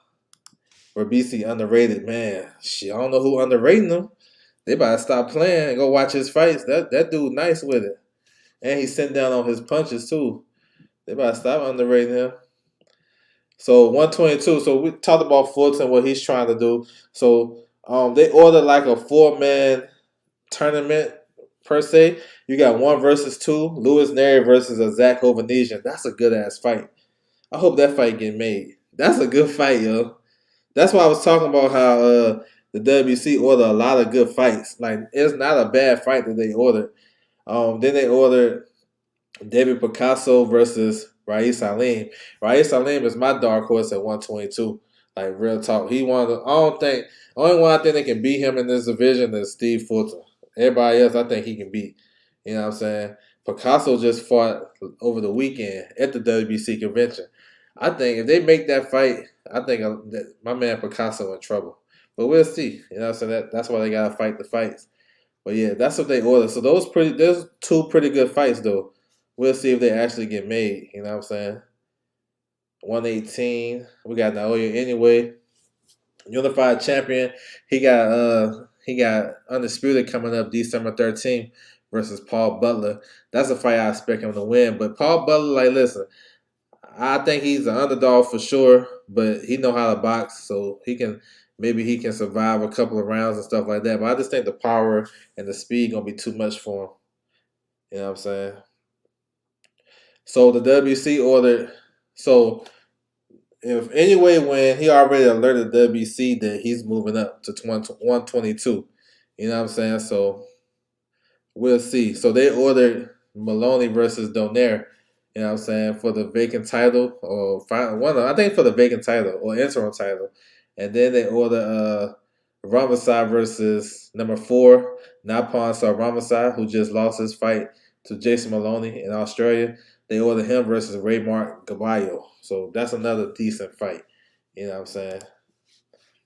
Robisi underrated, man. Shit, I don't know who underrating him. They about to stop playing and go watch his fights. That dude nice with it. And he's sitting down on his punches too. They about to stop underrating him. So 122. So we talked about Fulton, what he's trying to do. So they ordered like a 4-man tournament per se. You got 1 versus 2. Louis Neri versus a Zach Ovanesian. That's a good ass fight. I hope that fight get made. That's a good fight, yo. That's why I was talking about how the WBC ordered a lot of good fights. Like, it's not a bad fight that they ordered. Then they ordered David Picasso versus Rais Salim. Rais Salim is my dark horse at 122. Like, real talk. He won. Only one I think they can beat him in this division is Steve Fulton. Everybody else, I think he can beat. You know what I'm saying? Picasso just fought over the weekend at the WBC convention. I think if they make that fight, I think that my man Picasso in trouble. But we'll see. You know what I'm saying? That's why they gotta fight the fights. But yeah, that's what they ordered. So there's 2 pretty good fights though. We'll see if they actually get made. You know what I'm saying? 118. We got Naoya anyway. Unified champion. He got Undisputed coming up December 13th versus Paul Butler. That's a fight I expect him to win. But Paul Butler, like, listen, I think he's an underdog for sure, but he know how to box, so he can survive a couple of rounds and stuff like that. But I just think the power and the speed gonna be too much for him. You know what I'm saying? So the WC ordered. So if anyway, when he already alerted the WC that he's moving up to 122, you know what I'm saying? So we'll see. So they ordered Maloney versus Donaire, you know what I'm saying, for the vacant title or I think for the vacant title or interim title. And then they order Ramasai versus number 4, Napon Sar Ramasai, who just lost his fight to Jason Maloney in Australia. They order him versus Raymart Gaballo. So that's another decent fight. You know what I'm saying?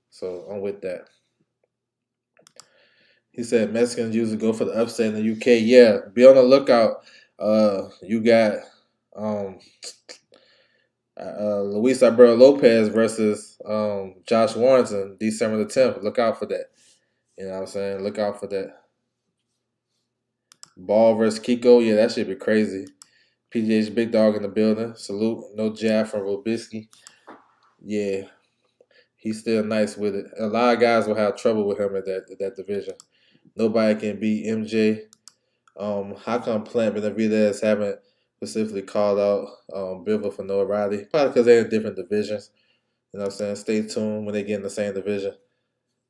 So I'm with that. He said Mexicans usually go for the upset in the UK. Yeah, be on the lookout. You got um, Luis Alberto Lopez versus Josh Warrington December the 10th. Look out for that. You know what I'm saying? Look out for that. Ball versus Kiko. Yeah, that should be crazy. PGH Big Dog in the building. Salute. No jab from Robisky. Yeah, he's still nice with it. A lot of guys will have trouble with him at that division. Nobody can beat MJ. How come Plant Benavidez haven't specifically called out Bivol for notoriety? Probably because they're in different divisions. You know what I'm saying? Stay tuned when they get in the same division.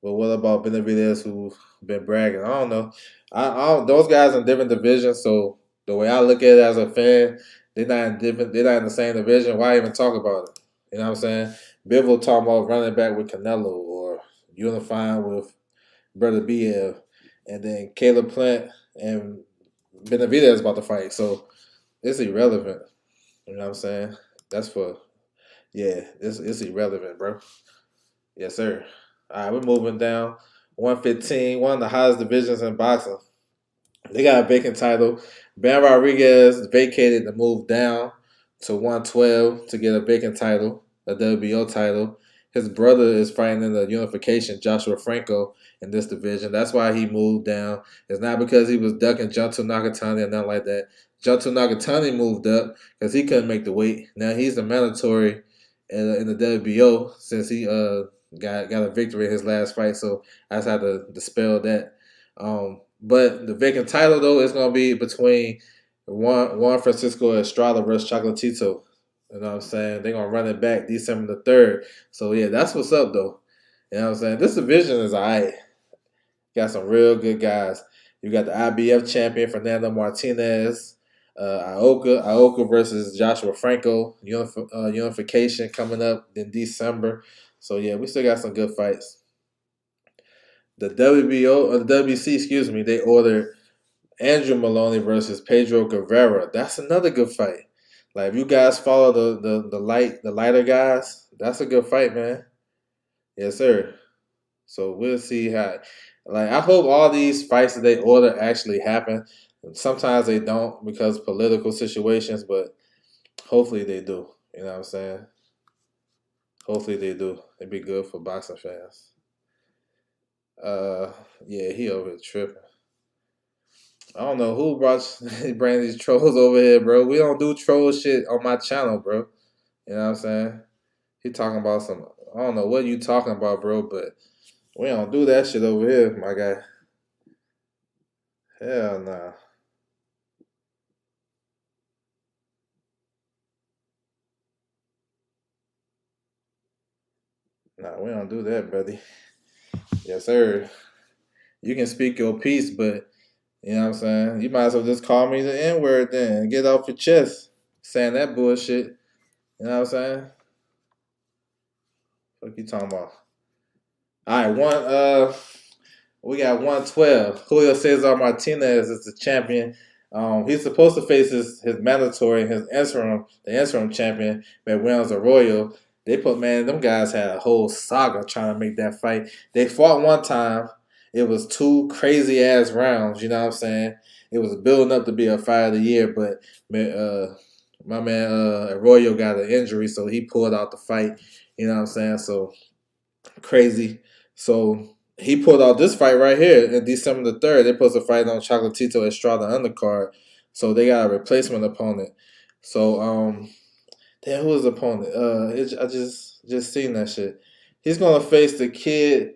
But what about Benavidez who've been bragging? I don't know. I don't, those guys in different divisions. So the way I look at it as a fan, they're not in different. They're not in the same division. Why even talk about it? You know what I'm saying? Bivol talking about running back with Canelo or unifying with Brother BF, and then Caleb Plant and Benavidez about to fight. So it's irrelevant. You know what I'm saying? That's for it's irrelevant, bro. Yes, sir. All right, we're moving down. 115, one of the highest divisions in boxing. They got a vacant title. Ben Rodriguez vacated to move down to 112 to get a vacant title, a WBO title. His brother is fighting in the unification, Joshua Franco, in this division. That's why he moved down. It's not because he was ducking Junto Nakatani or nothing like that. Junto Nakatani moved up because he couldn't make the weight. Now he's the mandatory in the WBO since he got a victory in his last fight. So I just had to dispel that. But the vacant title though is gonna be between Juan Francisco Estrada versus Chocolatito. You know what I'm saying? They're gonna run it back December the 3rd. So yeah, that's what's up though. You know what I'm saying? This division is alright. Got some real good guys. You got the IBF champion Fernando Martinez, Ioka versus Joshua Franco, unification coming up in December. So yeah, we still got some good fights. The WBO or the WBC, excuse me, they ordered Andrew Maloney versus Pedro Guevara. That's another good fight. Like if you guys follow the lighter guys, that's a good fight, man. Yes, sir. So we'll see how. Like I hope all these fights that they order actually happen. Sometimes they don't because of political situations, but hopefully they do. You know what I'm saying? Hopefully they do. It'd be good for boxing fans. Uh, yeah, he over here tripping. I don't know who bring these trolls over here, bro. We don't do troll shit on my channel, bro. You know what I'm saying? He talking about some. I don't know what you talking about, bro, but we don't do that shit over here, my guy. Hell nah. Nah, we don't do that, buddy. Yes, sir. You can speak your piece, but you know what I'm saying? You might as well just call me the N word then and get off your chest saying that bullshit. You know what I'm saying? What you talking about? All right, we got 112. Julio Cesar Martinez is the champion. He's supposed to face his mandatory, the interim champion, Williams Arroyo. They put, man, them guys had a whole saga trying to make that fight. They fought one time. It was two crazy ass rounds. You know what I'm saying? It was building up to be a fight of the year, but my man Arroyo got an injury, so he pulled out the fight. You know what I'm saying? So Crazy. So he pulled out this fight right here in December the 3rd. They're supposed to fight on Chocolatito Estrada undercard. So they got a replacement opponent. So damn, who is the opponent? I just seen that shit. He's gonna face the kid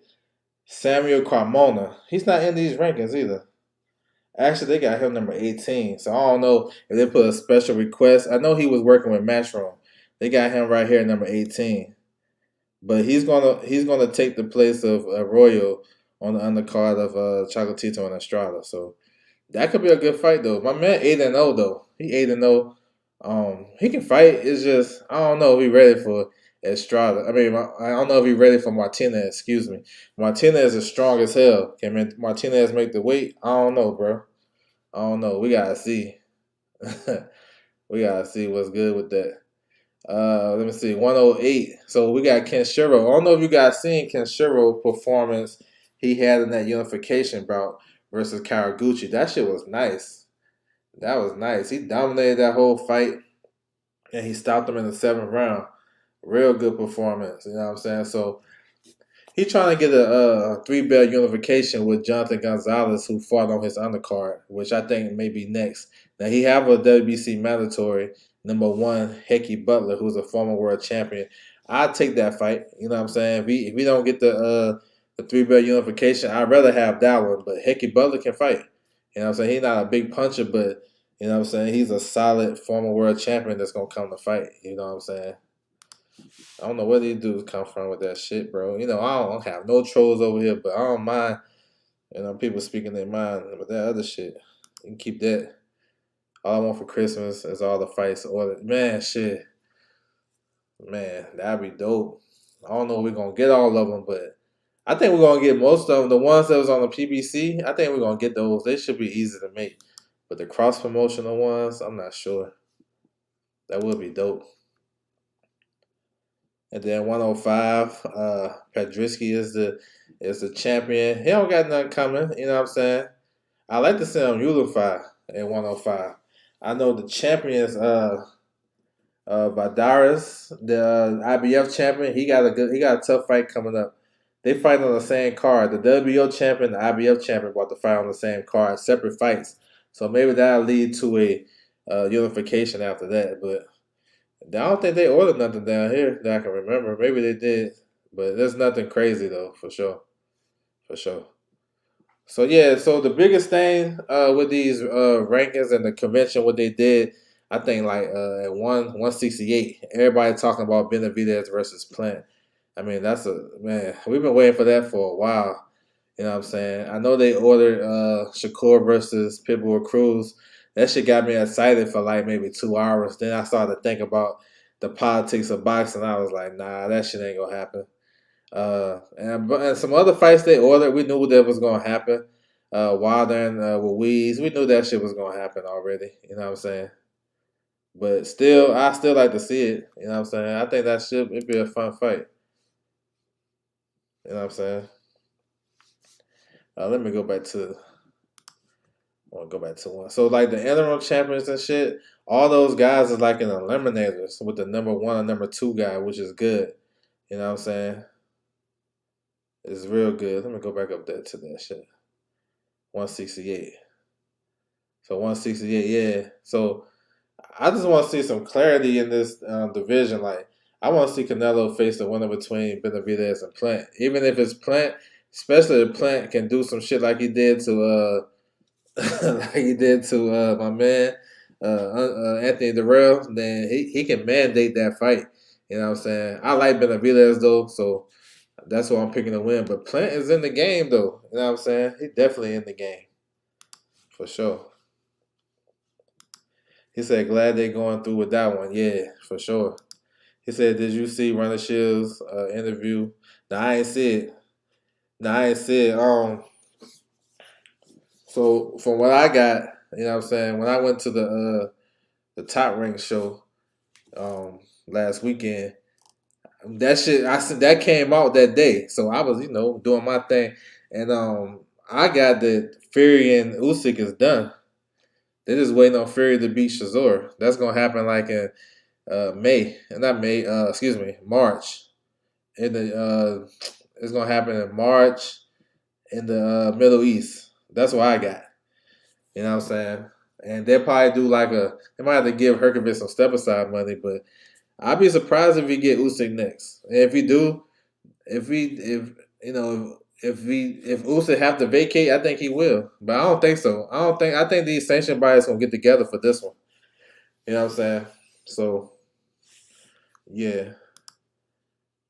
Samuel Carmona. He's not in these rankings either. Actually, they got him number 18. So I don't know if they put a special request. I know he was working with Matchroom. They got him right here, number 18. But he's gonna take the place of Arroyo on the undercard of Chocolatito and Estrada. So that could be a good fight though. My man 8-0 though. He 8-0. He can fight. It's just I don't know if he's ready for Estrada. I mean, I don't know if he's ready for Martinez. Excuse me. Martinez is strong as hell. Can Martinez make the weight? I don't know, bro. I don't know. We gotta see. We gotta see what's good with that. Let me see, 108. So we got Kenshiro. I don't know if you guys seen Kenshiro performance he had in that unification bout versus Karaguchi. That shit was nice. That was nice. He dominated that whole fight, and he stopped him in the seventh round. Real good performance. You know what I'm saying? So he trying to get a three-belt unification with Jonathan Gonzalez, who fought on his undercard, which I think may be next. Now he have a WBC mandatory number one, Hickey Butler, who's a former world champion. I'd take that fight. You know what I'm saying? If we don't get the three-belt unification, I'd rather have that one. But Hickey Butler can fight. You know what I'm saying? He's not a big puncher, but you know what I'm saying? He's a solid former world champion that's gonna come to fight. You know what I'm saying? I don't know where these dudes come from with that shit, bro. You know, I don't have no trolls over here, but I don't mind, people speaking their mind. But that other shit, you can keep that. All I want for Christmas is all the fights ordered. Man, shit. Man, that'd be dope. I don't know if we're going to get all of them, but I think we're going to get most of them. The ones that was on the PBC, I think we're going to get those. They should be easy to make. But the cross-promotional ones, I'm not sure. That would be dope. And then 105, Padrisky is the champion. He don't got nothing coming. You know what I'm saying? I like to see him unify at 105. I know the champions, Vadaris, the IBF champion. He got a tough fight coming up. They fight on the same card. The WBO champion, the IBF champion, about to fight on the same card, separate fights. So maybe that'll lead to a unification after that. But I don't think they ordered nothing down here that I can remember. Maybe they did, but there's nothing crazy though, for sure, for sure. So yeah, so the biggest thing with these rankings and the convention, what they did, I think like at 168, everybody talking about Benavidez versus Plant. I mean, that's a man. We've been waiting for that for a while. You know what I'm saying? I know they ordered Shakur versus Pitbull Cruz. That shit got me excited for like maybe 2 hours. Then I started to think about the politics of boxing. I was like, nah, that shit ain't gonna happen. And some other fights they ordered, we knew that was gonna happen. Wilder and Ruiz, we knew that shit was gonna happen already. You know what I'm saying? But still, I still like to see it. You know what I'm saying? I think that should it'd be a fun fight. You know what I'm saying? Let me go back to. I want to go back to one. So like the interim champions and shit, all those guys are like in eliminators with the number one and number two guy, which is good. You know what I'm saying? It's real good. Let me go back up there to that shit. 168. So 168, yeah. So I just want to see some clarity in this division. Like I want to see Canelo face the winner between Benavidez and Plant. Even if it's Plant, especially if Plant can do some shit like he did to like he did to my man Anthony Durrell, then he can mandate that fight. You know what I'm saying? I like Benavidez though, so that's why I'm picking to win. But Plant is in the game though. You know what I'm saying? He's definitely in the game. For sure. He said glad they going through with that one. Yeah, for sure. He said, did you see Runner Shields interview? No, I ain't see it. No, I ain't see it. So from what I got, you know what I'm saying, when I went to the Top Ring show last weekend, that shit I said that came out that day. So I was, doing my thing. And I got that Fury and Usyk is done. They're just waiting on Fury to beat Shazor. That's gonna happen like in May. Not May, excuse me, March. in the it's gonna happen in March in the Middle East. That's what I got. You know what I'm saying? And they'll probably do like they might have to give Herkovich some step aside money, but I'd be surprised if we get Usyk next. And if we do, if you know if Usyk have to vacate, I think he will. But I don't think so. I think these sanction bodies gonna get together for this one. You know what I'm saying? So yeah.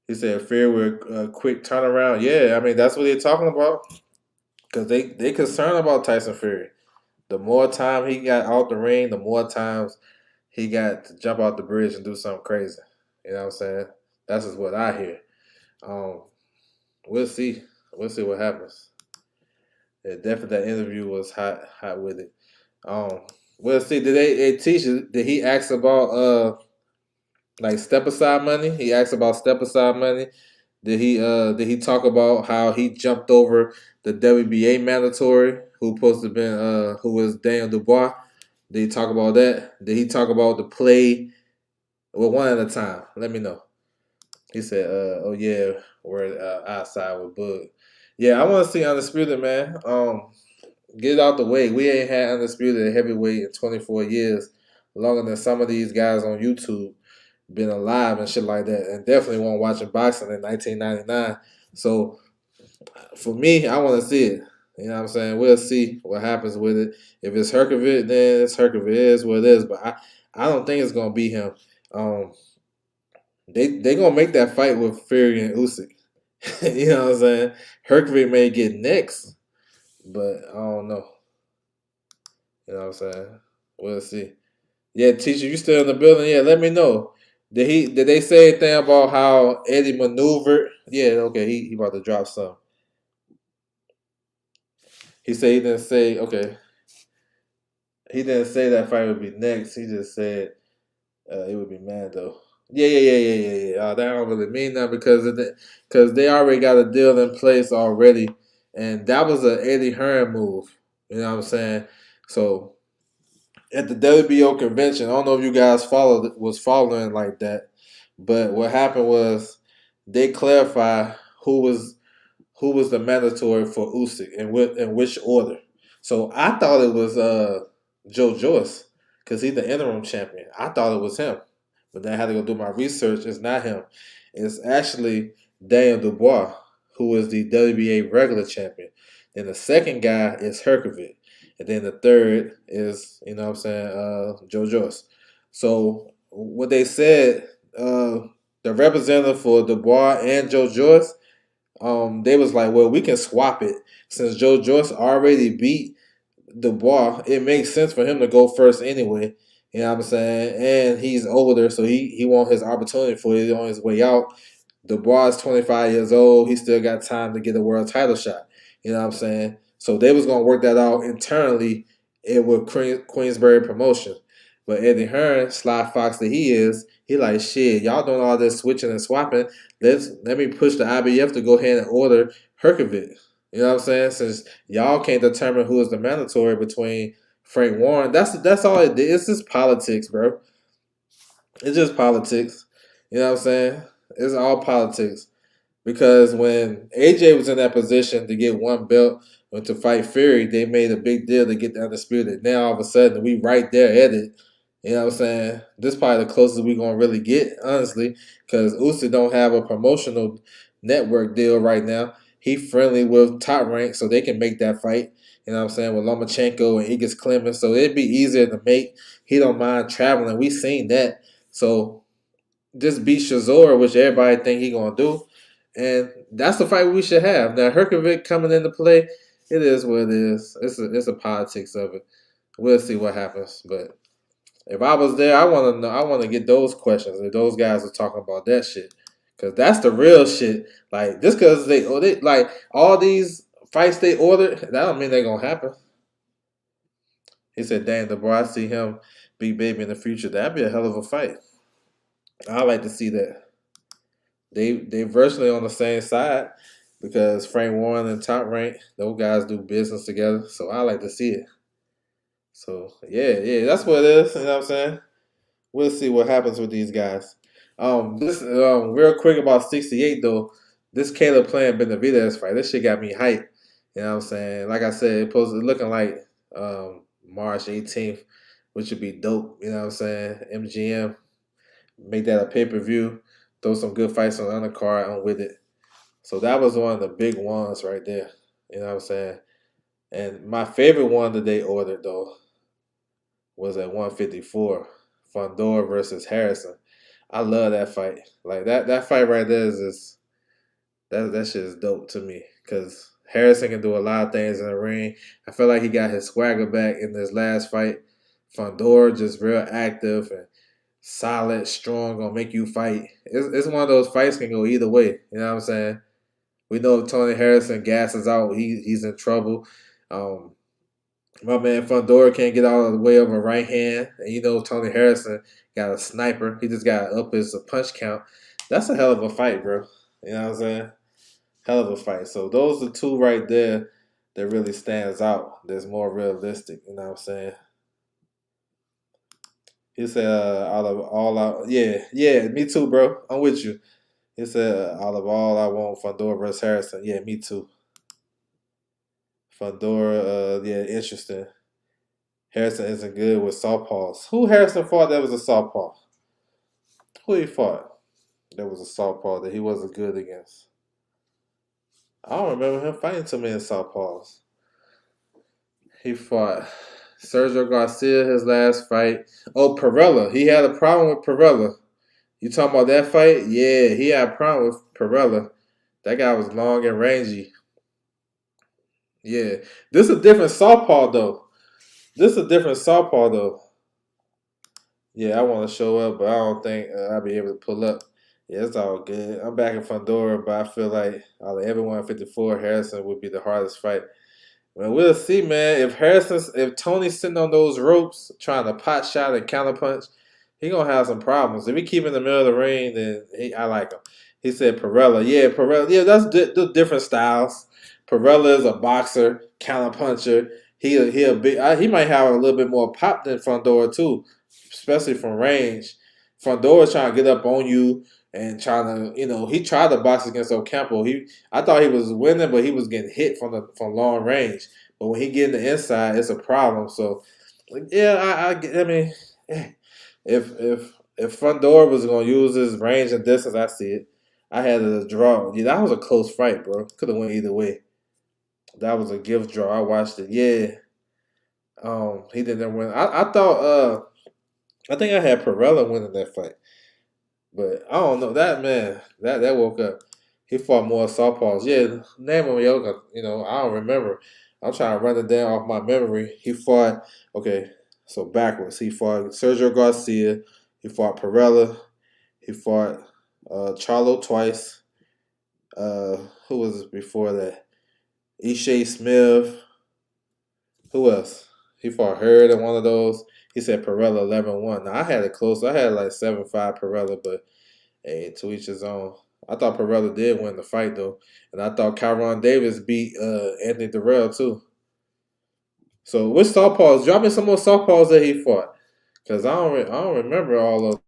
He said fear with a quick turnaround. Yeah, I mean that's what they're talking about. Because they concerned about Tyson Fury. The more time he got out the ring, the more times he got to jump out the bridge and do something crazy. You know what I'm saying? That's just what I hear. Um, we'll see. We'll see what happens. Yeah, definitely that interview was hot with it. Um, we'll see. Did they teach you? Did he ask about like step aside money? He asked about step aside money. Did he talk about how he jumped over the WBA mandatory who supposed to been who was Daniel Dubois? Did he talk about that? Did he talk about the play? Well, one at a time. Let me know. He said, "Oh yeah, we're outside with Bug." Yeah, I want to see Undisputed, man. Get it out the way. We ain't had Undisputed at heavyweight in 24 years, longer than some of these guys on YouTube been alive and shit like that, and definitely won't watching boxing in 1999. So for me, I want to see it. You know what I'm saying? We'll see what happens with it. If it's Herkovich, then it's Herkovich. It is what it is. But I don't think it's gonna be him. Um, they gonna make that fight with Fury and Usyk. You know what I'm saying? Herkovich may get next, but I don't know. You know what I'm saying? We'll see. Yeah, teacher, you still in the building? Yeah, let me know. Did they say anything about how Eddie maneuvered? Yeah, okay, he about to drop some. He said he didn't say okay. He didn't say that fight would be next. He just said it would be Mando. Yeah. That don't really mean that because they already got a deal in place already, and that was a Eddie Hearn move. You know what I'm saying? So at the WBO convention, I don't know if you guys was following like that, but what happened was they clarified who was the mandatory for Usyk and in which order. So I thought it was Joe Joyce because he's the interim champion. I thought it was him, but then I had to go do my research. It's not him. It's actually Daniel Dubois, who is the WBA regular champion. Then the second guy is Herkovich. And then the third is, you know what I'm saying, Joe Joyce. So what they said, the representative for Dubois and Joe Joyce, they was like, well, we can swap it since Joe Joyce already beat Dubois. It makes sense for him to go first anyway. You know what I'm saying? And he's older, so he want his opportunity for it on his way out. Dubois is 25 years old. He still got time to get a world title shot. You know what I'm saying? So they was gonna work that out internally with Queensberry Promotion. But Eddie Hearn, Sly Fox that he is, he like shit. Y'all doing all this switching and swapping. Let me push the IBF to go ahead and order Herkovich. You know what I'm saying? Since y'all can't determine who is the mandatory between Frank Warren, that's all it is. It's just politics, bro. It's just politics. You know what I'm saying? It's all politics. Because when AJ was in that position to get one belt and to fight Fury, they made a big deal to get the Undisputed. Now all of a sudden we right there at it. You know what I'm saying? This is probably the closest we're gonna really get, honestly, because Usyk don't have a promotional network deal right now. He friendly with Top Rank, so they can make that fight. You know what I'm saying? With Lomachenko and Igis Clemens, so it'd be easier to make. He don't mind traveling. We seen that. So just beat Shazor, which everybody think he gonna do. And that's the fight we should have. Now Herkovich coming into play, it is what it is. It's a politics of it. We'll see what happens. But if I was there, I want to know. I want to get those questions. If those guys are talking about that shit, because that's the real shit. Like just because they like all these fights they ordered, that don't mean they're gonna happen. He said, "Dang, the boy, I see him beat Baby in the future. That'd be a hell of a fight. I like to see that." They virtually on the same side because Frank Warren and Top Rank, those guys do business together. So I like to see it. So yeah, that's what it is. You know what I'm saying? We'll see what happens with these guys. This real quick about 68 though. This Caleb playing Benavidez fight, this shit got me hyped. You know what I'm saying? Like I said, it looking like March 18th, which would be dope. You know what I'm saying? MGM make that a pay per view, throw some good fights on the undercard. I'm with it. So that was one of the big ones right there. You know what I'm saying? And my favorite one that they ordered though was at 154, Fondor versus Harrison. I love that fight. Like that fight right there is just that shit is dope to me because Harrison can do a lot of things in the ring. I feel like he got his swagger back in this last fight. Fondor just real active and solid, strong, gonna make you fight. It's one of those fights can go either way. You know what I'm saying? We know if Tony Harrison gasses out, he's in trouble. Um, my man Fundora can't get out of the way of a right hand. And you know Tony Harrison got a sniper. He just got to up his punch count. That's a hell of a fight, bro. You know what I'm saying? Hell of a fight. So those are two right there that really stands out. That's more realistic. You know what I'm saying? He said, out of all out, yeah, me too, bro. I'm with you. He said, out of all I want, Fundora versus Harrison. Yeah, me too. Fundora, yeah, interesting. Harrison isn't good with southpaws. Who Harrison fought that was a southpaw? Who he fought that was a southpaw that he wasn't good against? I don't remember him fighting too many southpaws. He fought Sergio Garcia his last fight. Oh, Perella. He had a problem with Perella. You talking about that fight? Yeah, he had a problem with Perella. That guy was long and rangy. Yeah. This is a different southpaw though. Yeah, I want to show up, but I don't think I'll be able to pull up. Yeah, it's all good. I'm back in Fundora, but I feel like out of everyone 54, Harrison would be the hardest fight. Well, we'll see, man. If Tony's sitting on those ropes trying to pot shot and counterpunch, he gonna have some problems. If he keep in the middle of the ring, then I like him. He said Perella. Yeah, Perella. Yeah, that's different styles. Perella is a boxer, counterpuncher. He might have a little bit more pop than Fundora too, especially from range. Fundora's trying to get up on you and trying to, he tried to box against Ocampo. I thought he was winning, but he was getting hit from long range. But when he get in the inside, it's a problem. So, yeah, I mean, if Fundora was gonna use his range and distance, I see it. I had a draw. Yeah, that was a close fight, bro. Could have went either way. That was a gift draw. I watched it. Yeah. He didn't win. I thought. I think I had Perella winning that fight. But I don't know that man. That woke up. He fought more southpaws. Yeah, name him Yoga. I don't remember. I'm trying to run it down off my memory. He fought. Okay, so backwards. He fought Sergio Garcia. He fought Perella. He fought Charlo twice. Who was it before that? Ishe Smith. Who else? He fought Hurd in one of those. He said Perella 11-1. Now I had it close. I had like 7-5 Perella, but hey, to each his own. I thought Perella did win the fight though, and I thought Kyron Davis beat Anthony Durrell too. So which southpaws? Drop me some more southpaws that he fought, cause I don't remember all of.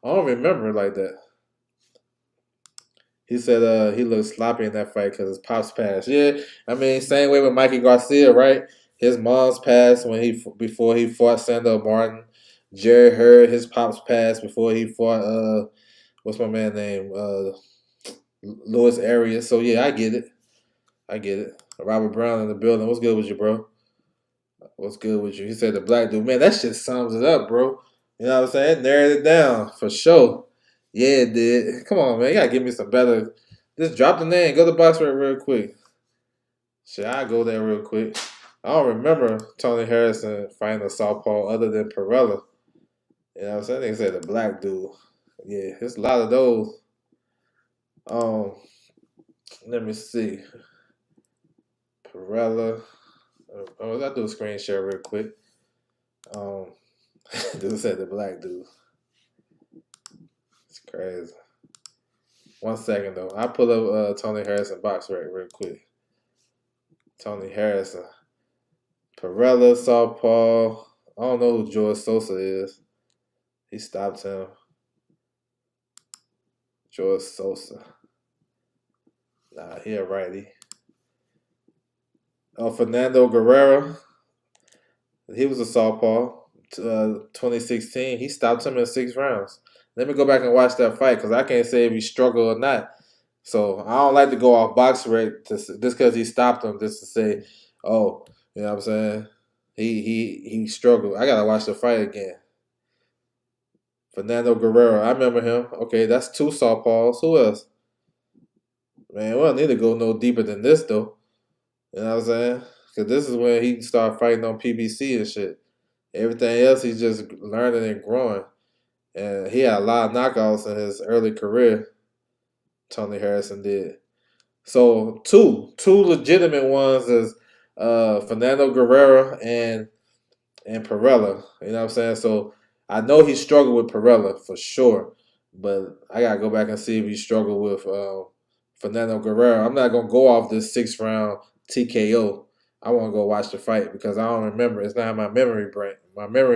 I don't remember like that. He said he looked sloppy in that fight because his pops passed. Yeah, I mean same way with Mikey Garcia, right? His mom's passed before he fought Sandor Martin. Jerry Hurd, his pops passed before he fought what's my man name? Louis Arias. So yeah, I get it. I get it. Robert Brown in the building. What's good with you, bro? What's good with you? He said the black dude. Man, that shit sums it up, bro. You know what I'm saying? Narrowed it down for sure. Yeah, it did. Come on, man. You gotta give me some better. Just drop the name. Go to box rate real quick. Shit, I go there real quick. I don't remember Tony Harrison fighting a southpaw other than Perella. You know what I'm saying? They said the black dude. Yeah, there's a lot of those. Um, let me see. Perella. I'll do a screen share real quick. Dude said the black dude. It's crazy. 1 second though. I pull up Tony Harrison box rate real quick. Tony Harrison. Perella, Southpaw. I don't know who George Sosa is. He stopped him. George Sosa. Nah, he a righty. Fernando Guerrero. He was a southpaw. 2016. He stopped him in 6 rounds. Let me go back and watch that fight because I can't say if he struggled or not. So I don't like to go off box rate just because he stopped him just to say, oh, you know what I'm saying? He struggled. I gotta watch the fight again. Fernando Guerrero, I remember him. Okay, that's 2 southpaws. Who else? Man, we don't need to go no deeper than this though. You know what I'm saying? Because this is when he started fighting on PBC and shit. Everything else, he's just learning and growing. And he had a lot of knockouts in his early career. Tony Harrison did. So two legitimate ones is Fernando Guerrero and Perella. You know what I'm saying? So I know he struggled with Perella for sure, but I gotta go back and see if he struggled with Fernando Guerrero. I'm not gonna go off this 6 round TKO. I want to go watch the fight because I don't remember. It's not in my memory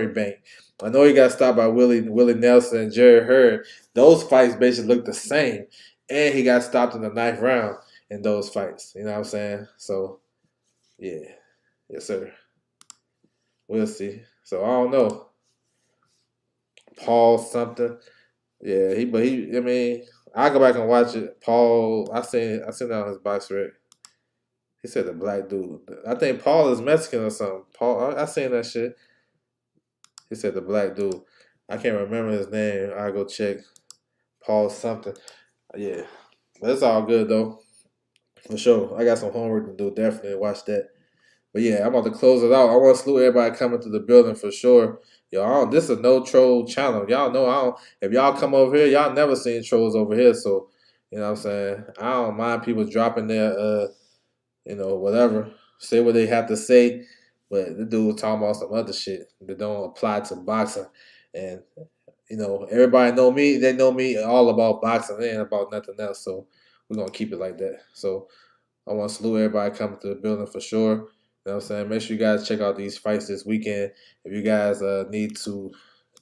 bank. I know he got stopped by Willie Nelson and Jerry Hurd. Those fights basically look the same, and he got stopped in the 9th round in those fights. You know what I'm saying? So yeah, yes sir. We'll see. So I don't know. Paul something. Yeah, I mean, I go back and watch it. Paul, I seen that on his box rec. He said the black dude. I think Paul is Mexican or something. Paul, I seen that shit. He said the black dude. I can't remember his name. I'll go check. Paul something. Yeah. But it's all good though. For sure. I got some homework to do. Definitely watch that. But yeah, I'm about to close it out. I want to salute everybody coming to the building for sure. Y'all, this is a no troll channel. Y'all know I don't. If y'all come over here, y'all never seen trolls over here. So you know what I'm saying. I don't mind people dropping their whatever, say what they have to say. But the dude was talking about some other shit that don't apply to boxing. And everybody know me. They know me all about boxing and about nothing else. So we're gonna keep it like that. So I want to salute everybody coming to the building for sure. You know what I'm saying? Make sure you guys check out these fights this weekend. If you guys need to,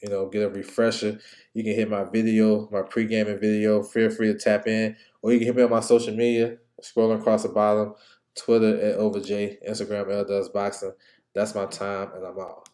get a refresher, you can hit my video, my pre-gaming video. Feel free to tap in. Or you can hit me on my social media, scrolling across the bottom, Twitter at OverJ, Instagram LDoesBoxing. That's my time, and I'm out.